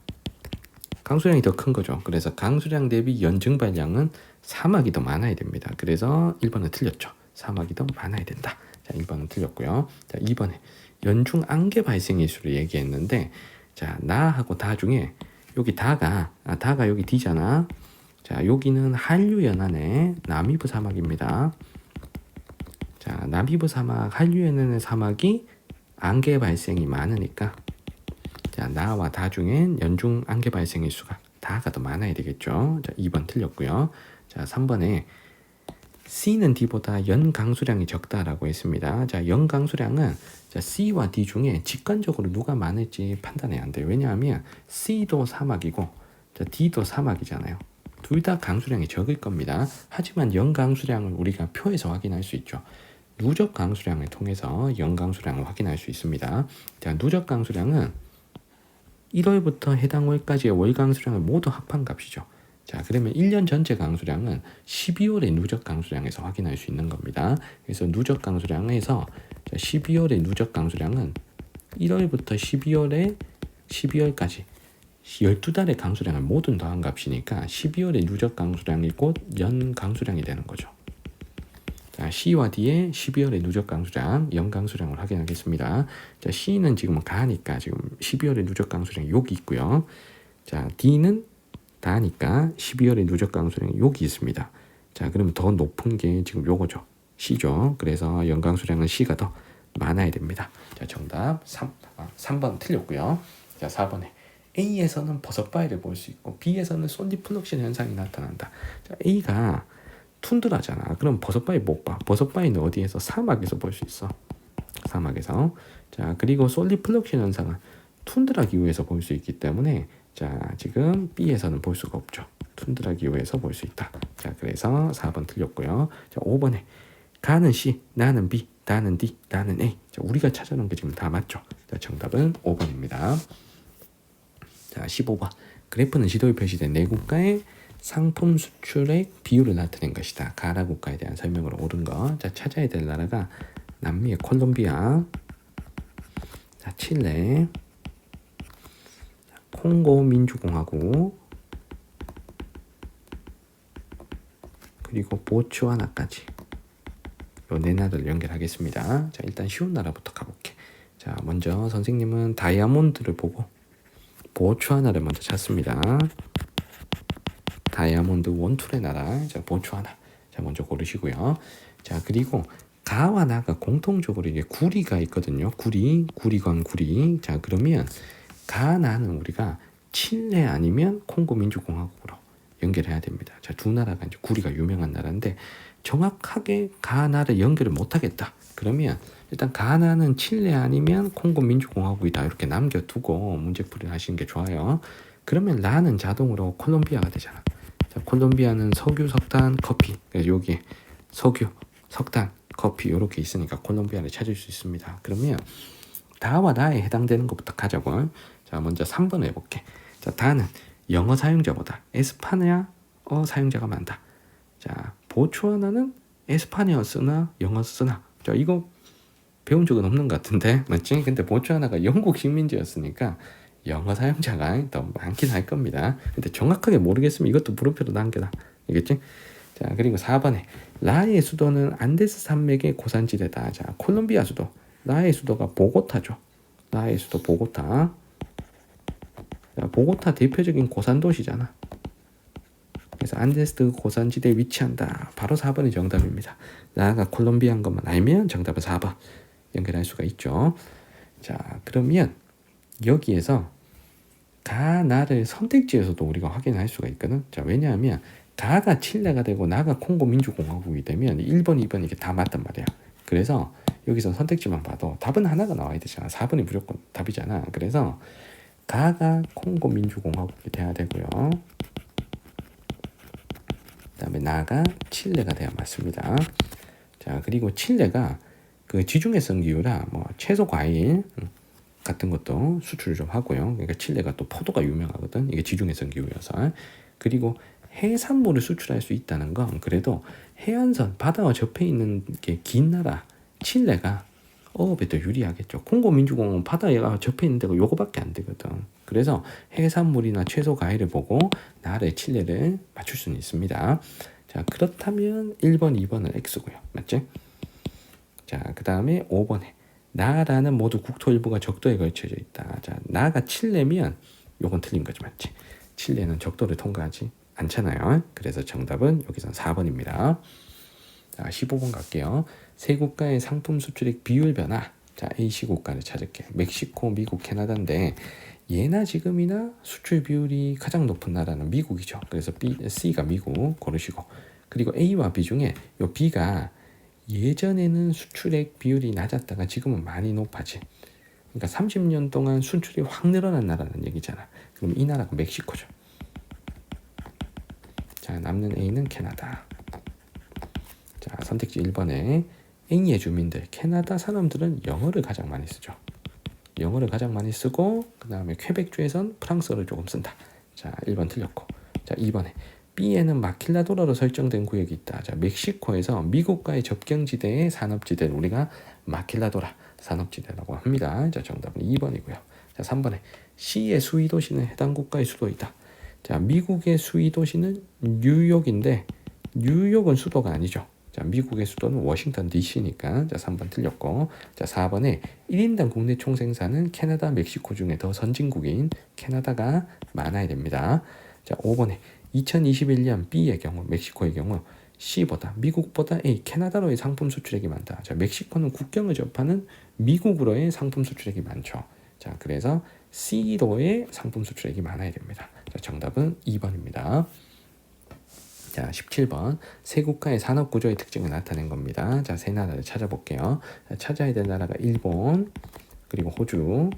강수량이 더 큰 거죠. 그래서 강수량 대비 연증발량은 사막이 더 많아야 됩니다. 그래서 1번은 틀렸죠. 사막이 더 많아야 된다. 자, 1번은 틀렸고요. 자, 2번에 연중 안개 발생 일수를 얘기했는데, 자, 나하고 다 중에 여기 다가 여기 D잖아. 자, 여기는 한류연안의 나미브 사막입니다. 자, 나미브 사막, 한류연안의 사막이 안개 발생이 많으니까, 자, 나와 다 중엔 연중 안개 발생 일수가 다가 더 많아야 되겠죠. 자, 2번 틀렸고요. 자, 3번에 C는 D보다 연강수량이 적다라고 했습니다. 자, 연강수량은, 자, C와 D 중에 직관적으로 누가 많을지 판단해야 안 돼요. 왜냐하면 C도 사막이고, 자, D도 사막이잖아요. 둘 다 강수량이 적을 겁니다. 하지만 연강수량을 우리가 표에서 확인할 수 있죠. 누적 강수량을 통해서 연강수량을 확인할 수 있습니다. 자, 누적 강수량은 1월부터 해당 월까지의 월 강수량을 모두 합한 값이죠. 자, 그러면 1년 전체 강수량은 12월의 누적 강수량에서 확인할 수 있는 겁니다. 그래서 누적 강수량에서, 자, 12월의 누적 강수량은 1월부터 12월까지 12달의 강수량을 모두 더한 값이니까 12월의 누적 강수량이 곧 연 강수량이 되는 거죠. 자, C와 D의 12월의 누적 강수량, 연 강수량을 확인하겠습니다. 자, C는 지금 가니까 지금 12월의 누적 강수량이 여기 있고요. 자, D는 다니까 12월의 누적 강수량이 여기 있습니다. 자, 그러면 더 높은 게 지금 요거죠. C죠. 그래서 연 강수량은 C가 더 많아야 됩니다. 자, 정답 3번 틀렸고요. 자, 4번에 A에서는 버섯바위를 볼 수 있고 B에서는 솔리플럭션 현상이 나타난다. 자, A가 툰드라잖아. 그럼 버섯바위 못 봐. 버섯바위는 어디에서? 사막에서 볼 수 있어. 사막에서. 자, 그리고 솔리플럭션 현상은 툰드라 기후에서 볼 수 있기 때문에, 자, 지금 B에서는 볼 수가 없죠. 툰드라 기후에서 볼 수 있다. 자, 그래서 4번 틀렸고요. 자, 5번에 가는 C, 나는 B, 나는 D, 나는 A. 자, 우리가 찾아놓은 게 지금 다 맞죠. 자, 정답은 5번입니다. 자, 15번. 그래프는 지도에 표시된 네 국가의 상품 수출액 비율을 나타낸 것이다. 가나 국가에 대한 설명으로 옳은 거. 자, 찾아야 될 나라가 남미의 콜롬비아, 자, 칠레, 콩고 민주공화국, 그리고 보츠와나까지 요 네 나라를 연결하겠습니다. 자, 일단 쉬운 나라부터 가볼게. 자, 먼저 선생님은 다이아몬드를 보고 보츠와나를 먼저 찾습니다. 다이아몬드 원툴의 나라, 자, 보츠와나. 자, 먼저 고르시고요. 자, 그리고 가와 나가 공통적으로 이게 구리가 있거든요. 구리광 구리. 자, 그러면 가나는 우리가 칠레 아니면 콩고 민주공화국으로 연결해야 됩니다. 자, 두 나라가 이제 구리가 유명한 나라인데 정확하게 가나를 연결을 못하겠다. 그러면 일단 가나는 칠레 아니면 콩고 민주공화국이다. 이렇게 남겨두고 문제풀이를 하시는 게 좋아요. 그러면 라는 자동으로 콜롬비아가 되잖아. 자, 콜롬비아는 석유, 석탄, 커피. 그래서 여기 석유, 석탄, 커피 이렇게 있으니까 콜롬비아를 찾을 수 있습니다. 그러면 다와 나에 해당되는 것부터 가자고. 자, 먼저 3번 해볼게. 자, 다는 영어 사용자보다 에스파냐어 사용자가 많다. 자, 보츠와나는 에스파냐어 쓰나 영어 쓰나? 자, 이거 배운 적은 없는 것 같은데, 맞지? 근데 보츠와나가 영국 식민지였으니까 영어 사용자가 더 많긴 할 겁니다. 근데 정확하게 모르겠으면 이것도 물음표로 남겨놔. 알겠지? 자, 그리고 4번에 라의 수도는 안데스 산맥의 고산지대다. 자, 콜롬비아 수도. 라의 수도가 보고타죠. 라의 수도 보고타. 자, 보고타 대표적인 고산도시잖아. 그래서 안데스 고산지대에 위치한다. 바로 4번이 정답입니다. 라가 콜롬비아인 것만 알면 정답은 4번 연결할 수가 있죠. 자, 그러면 여기에서 가나를 선택지에서도 우리가 확인할 수가 있거든. 자, 왜냐하면 가가 칠레가 되고 나가 콩고 민주공화국이 되면 1번, 2번 이게 다 맞단 말이야. 그래서 여기서 선택지만 봐도 답은 하나가 나와야 되잖아. 4번이 무조건 답이잖아. 그래서 가가 콩고 민주공화국이 돼야 되고요. 그다음에 나가 칠레가 돼야 맞습니다. 자, 그리고 칠레가 그 지중해성 기후라 뭐 채소 과일 같은 것도 수출을 좀 하고요. 그러니까 칠레가 또 포도가 유명하거든. 이게 지중해성 기후여서. 그리고 해산물을 수출할 수 있다는 건 그래도 해안선 바다와 접해 있는 게 긴 나라 칠레가 어업에 더 유리하겠죠. 콩고 민주공화국은 바다가 접해 있는 데가 요거밖에 안 되거든. 그래서 해산물이나 채소 과일을 보고 나라의 칠레를 맞출 수는 있습니다. 자, 그렇다면 1번, 2번은 X고요. 맞지? 자, 그 다음에 5번에 나라는 모두 국토 일부가 적도에 걸쳐져 있다. 자, 나가 칠레면 요건 틀린 거지, 맞지? 칠레는 적도를 통과하지 않잖아요. 그래서 정답은 여기선 4번입니다. 자, 15번 갈게요. 세 국가의 상품 수출액 비율 변화. 자, A시 국가를 찾을게. 멕시코, 미국, 캐나다인데 예나 지금이나 수출 비율이 가장 높은 나라는 미국이죠. 그래서 C가 미국 고르시고, 그리고 A와 B 중에 요 B가 예전에는 수출액 비율이 낮았다가 지금은 많이 높아진. 그러니까 30년 동안 수출이 확 늘어난 나라는 얘기잖아. 그럼 이 나라가 멕시코죠. 자, 남는 A는 캐나다. 자, 선택지 1번에 A의 주민들, 캐나다 사람들은 영어를 가장 많이 쓰죠. 영어를 가장 많이 쓰고 그 다음에 퀘벡주에선 프랑스어를 조금 쓴다. 자, 1번 틀렸고. 자, 2번에 B에는 마킬라도라로 설정된 구역이 있다. 자, 멕시코에서 미국과의 접경지대의 산업지대를 우리가 마킬라도라 산업지대라고 합니다. 자, 정답은 2번이고요. 자, 3번에 C의 수위도시는 해당 국가의 수도이다. 자, 미국의 수위도시는 뉴욕인데 뉴욕은 수도가 아니죠. 자, 미국의 수도는 워싱턴 DC니까 자, 3번 틀렸고. 자, 4번에 1인당 국내 총생산은 캐나다, 멕시코 중에 더 선진국인 캐나다가 많아야 됩니다. 자, 5번에 2021년 B의 경우, 멕시코의 경우 C보다 미국보다 A, 캐나다로의 상품 수출액이 많다. 자, 멕시코는 국경을 접하는 미국으로의 상품 수출액이 많죠. 자, 그래서 C로의 상품 수출액이 많아야 됩니다. 자, 정답은 2번입니다. 자, 17번 세 국가의 산업 구조의 특징을 나타낸 겁니다. 자, 세 나라를 찾아볼게요. 자, 찾아야 될 나라가 일본, 그리고 호주,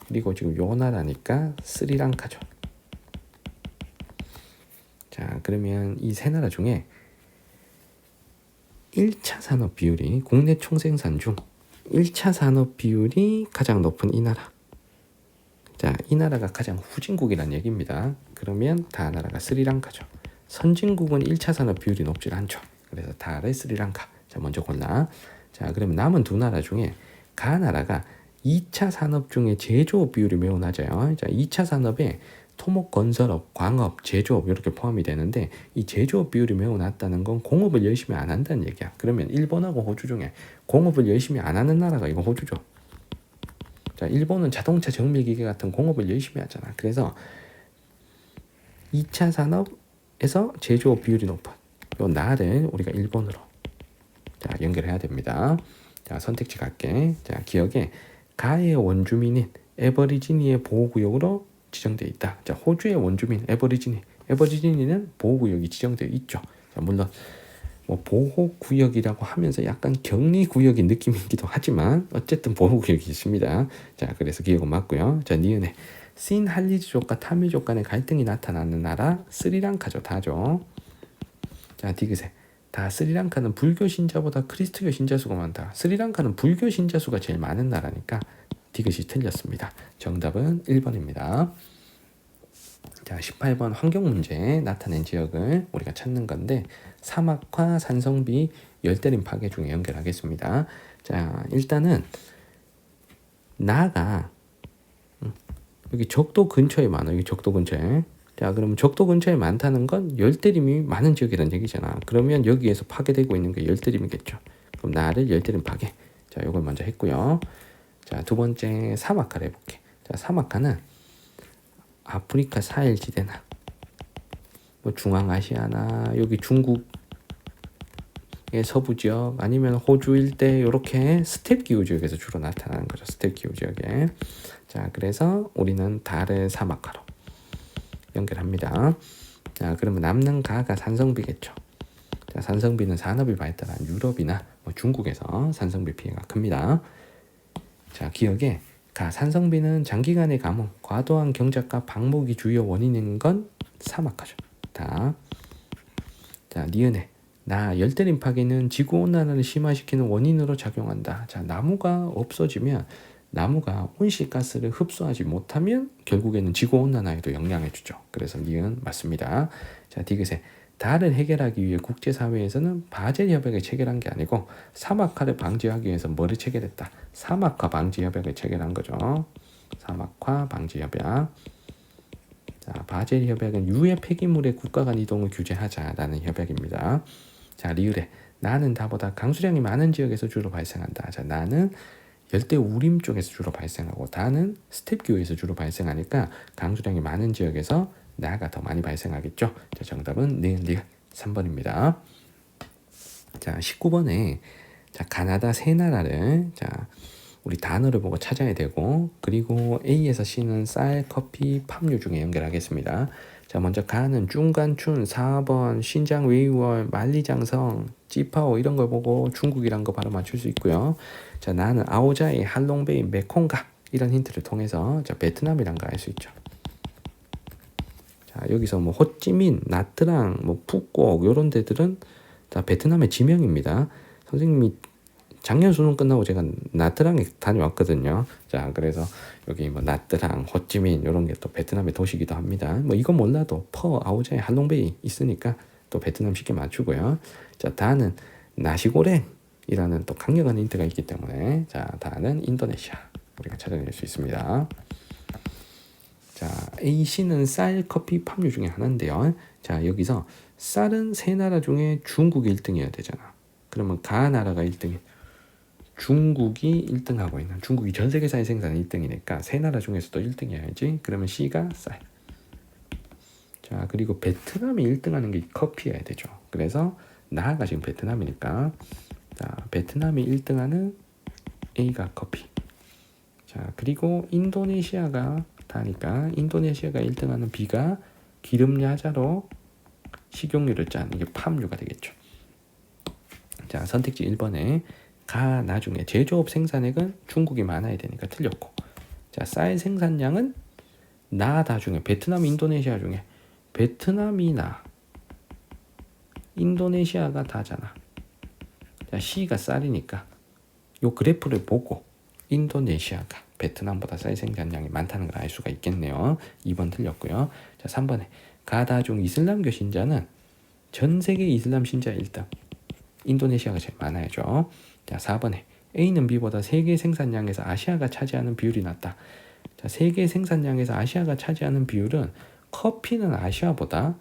그리고 지금 요 나라니까 스리랑카죠. 자, 그러면 이 세 나라 중에 1차 산업 비율이 국내 총생산 중 1차 산업 비율이 가장 높은 이 나라. 자, 이 나라가 가장 후진국이란 얘기입니다. 그러면 다음 나라가 스리랑카죠. 선진국은 1차 산업 비율이 높지 않죠. 그래서 다를 스리랑카. 자, 먼저 골라. 자, 그러면 남은 두 나라 중에 가 나라가 2차 산업 중에 제조업 비율이 매우 낮아요. 자, 2차 산업에 토목, 건설업, 광업, 제조업 이렇게 포함이 되는데 이 제조업 비율이 매우 낮다는 건 공업을 열심히 안 한다는 얘기야. 그러면 일본하고 호주 중에 공업을 열심히 안 하는 나라가 이거 호주죠. 자, 일본은 자동차 정밀기계 같은 공업을 열심히 하잖아. 그래서 2차 산업에서 제조업 비율이 높은 요 나를 우리가 일본으로 자, 연결해야 됩니다. 자, 선택지 갈게. 자, 기억에 가의 원주민인 에버리지니의 보호구역으로 지정되어 있다. 자, 호주의 원주민 에버리지니는 보호구역이 지정되어 있죠. 자, 물론 뭐 보호구역이라고 하면서 약간 격리구역인 느낌이기도 하지만 어쨌든 보호구역이 있습니다. 자, 그래서 기억은 맞고요. 자, 니은에 신할리즈족과 타미족 간의 갈등이 나타나는 나라 스리랑카죠. 다죠. 자, 디귿에 다 스리랑카는 불교 신자보다 크리스트교 신자 수가 많다. 스리랑카는 불교 신자 수가 제일 많은 나라니까 디귿이 틀렸습니다. 정답은 1번입니다. 자, 18번 환경 문제 나타낸 지역을 우리가 찾는 건데 사막화, 산성비, 열대림 파괴 중에 연결하겠습니다. 자, 일단은 나가 여기 적도 근처에 많아. 여기 적도 근처에. 자, 그러면 적도 근처에 많다는 건 열대림이 많은 지역이라는 얘기잖아. 그러면 여기에서 파괴되고 있는 게 열대림이겠죠. 그럼 나를 열대림 파괴. 자, 이걸 먼저 했고요. 자, 두 번째 사막화를 해볼게. 자, 사막화는 아프리카 사헬지대나 뭐 중앙아시아나 여기 중국의 서부 지역 아니면 호주 일대 이렇게 스텝 기후 지역에서 주로 나타나는 거죠. 스텝 기후 지역에. 자, 그래서 우리는 달을 사막화로 연결합니다. 자, 그러면 남는 가가 산성비겠죠. 자, 산성비는 산업이 발달한 유럽이나 뭐 중국에서 산성비 피해가 큽니다. 자, 기억에 가 산성비는 장기간의 가뭄, 과도한 경작과 방목이 주요 원인인 건 사막화죠. 다. 자, 니은에 나 열대림 파괴는 지구 온난화를 심화시키는 원인으로 작용한다. 자, 나무가 없어지면 나무가 온실가스를 흡수하지 못하면 결국에는 지구 온난화에도 영향을 주죠. 그래서 니은 맞습니다. 자, 디귿에 달을 해결하기 위해 국제사회에서는 바젤 협약을 체결한 게 아니고 사막화를 방지하기 위해서 뭐를 체결했다? 사막화 방지 협약을 체결한 거죠. 사막화 방지 협약. 자, 바젤 협약은 유해 폐기물의 국가 간 이동을 규제하자라는 협약입니다. 자, 리을에 나는 다보다 강수량이 많은 지역에서 주로 발생한다. 자, 나는 열대 우림 쪽에서 주로 발생하고 다는 스텝 기후에서 주로 발생하니까 강수량이 많은 지역에서 나가 더 많이 발생하겠죠. 자, 정답은 니은 3번입니다. 자, 19번에 자, 가나다 세 나라를 자, 우리 단어를 보고 찾아야 되고 그리고 A에서 C는 쌀, 커피, 팜유 중에 연결하겠습니다. 자, 먼저 가는 중간춘, 4번 신장 웨이월, 만리장성, 찌파오 이런 걸 보고 중국이란 거 바로 맞출 수 있고요. 자, 나는 아오자이, 할롱베이, 메콩가 이런 힌트를 통해서 자, 베트남이란 거 알 수 있죠. 자, 여기서 뭐 호찌민, 나트랑, 뭐 푸꾸옥 이런 데들은 다 베트남의 지명입니다. 선생님이 작년 수능 끝나고 제가 나트랑에 다녀왔거든요. 자, 그래서 여기 뭐 나트랑, 호찌민 이런 게 또 베트남의 도시기도 합니다. 뭐 이건 몰라도 퍼, 아오자이, 할롱베이 있으니까 또 베트남 쉽게 맞추고요. 자, 다는 나시고랭이라는 또 강력한 힌트가 있기 때문에 자, 다는 인도네시아 우리가 찾아낼 수 있습니다. 자, A, C는 쌀, 커피, 팜유 중에 하나인데요. 자, 여기서 쌀은 세 나라 중에 중국이 1등이어야 되잖아. 그러면 가 나라가 1등이 중국이 1등하고 있는 중국이 전 세계 쌀 생산 1등이니까 세 나라 중에서도 1등이어야지. 그러면 C가 쌀. 자, 그리고 베트남이 1등하는 게 커피여야 되죠. 그래서 나가 지금 베트남이니까 자, 베트남이 1등하는 A가 커피. 자, 그리고 인도네시아가 다니까 인도네시아가 1등하는 B가 기름 야자로 식용유를 짠 이게 팜유가 되겠죠. 자, 선택지 1번에 가 나중에 제조업 생산액은 중국이 많아야 되니까 틀렸고 자, 쌀 생산량은 나다 중에 베트남, 인도네시아 중에 베트남이 나 인도네시아가 다잖아. 자, C가 쌀이니까 요 그래프를 보고 인도네시아가 베트남보다 쌀 생산량이 많다는 걸 알 수가 있겠네요. 2번 틀렸고요. 자, 3번에 가다 중 이슬람교 신자는 전 세계 이슬람 신자 1등 인도네시아가 제일 많아야죠. 자, 4번에 A는 B보다 세계 생산량에서 아시아가 차지하는 비율이 낮다. 자, 세계 생산량에서 아시아가 차지하는 비율은 커피는 아시아보다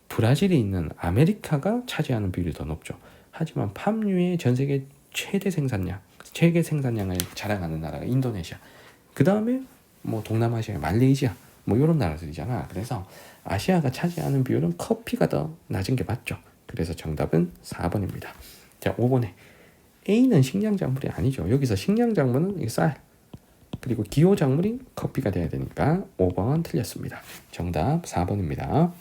브라질에 있는 아메리카가 차지하는 비율이 더 높죠. 하지만 팜유의 전 세계 최대 생산량을 자랑하는 나라가 인도네시아. 그 다음에 뭐 동남아시아, 말레이시아 뭐 이런 나라들이잖아. 그래서 아시아가 차지하는 비율은 커피가 더 낮은 게 맞죠. 그래서 정답은 4번입니다. 자, 5번에 A는 식량작물이 아니죠. 여기서 식량작물은 쌀, 그리고 기호작물이 커피가 돼야 되니까 5번 틀렸습니다. 정답 4번입니다.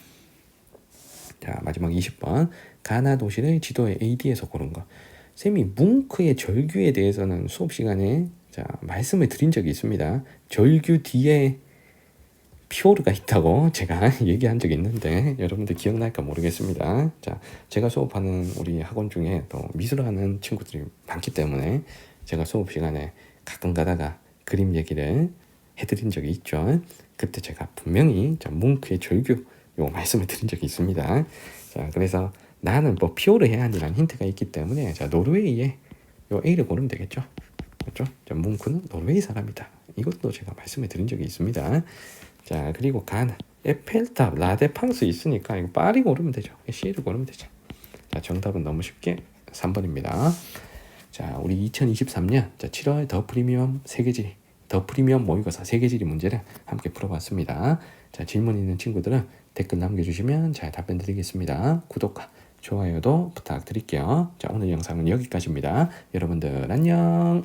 자, 마지막 20번. 가나 도시를 지도의 AD에서 고른 거. 쌤이 뭉크의 절규에 대해서는 수업 시간에 말씀을 드린 적이 있습니다. 절규 뒤에 피오르가 있다고 제가 얘기한 적이 있는데 여러분들 기억날까 모르겠습니다. 자, 제가 수업하는 우리 학원 중에 또 미술하는 친구들이 많기 때문에 제가 수업 시간에 가끔 가다가 그림 얘기를 해드린 적이 있죠. 그때 제가 분명히 뭉크의 절규 요 말씀을 드린 적이 있습니다. 자, 그래서 나는 뭐 피오르 해안이라는 힌트가 있기 때문에 자, 노르웨이에 요 A를 고르면 되겠죠. 그렇죠? 자, 뭉크는 노르웨이 사람이다. 이것도 제가 말씀을 드린 적이 있습니다. 자, 그리고 가나, 에펠탑, 라데팡스 있으니까 이거 파리 고르면 되죠. C를 고르면 되죠. 자, 정답은 너무 쉽게 3번입니다. 자, 우리 2023년 7월 더 프리미엄 세계지리, 더 프리미엄 모의고사 세계지리 문제를 함께 풀어봤습니다. 자, 질문 있는 친구들은 댓글 남겨주시면 잘 답변 드리겠습니다. 구독과 좋아요도 부탁드릴게요. 자, 오늘 영상은 여기까지입니다. 여러분들 안녕.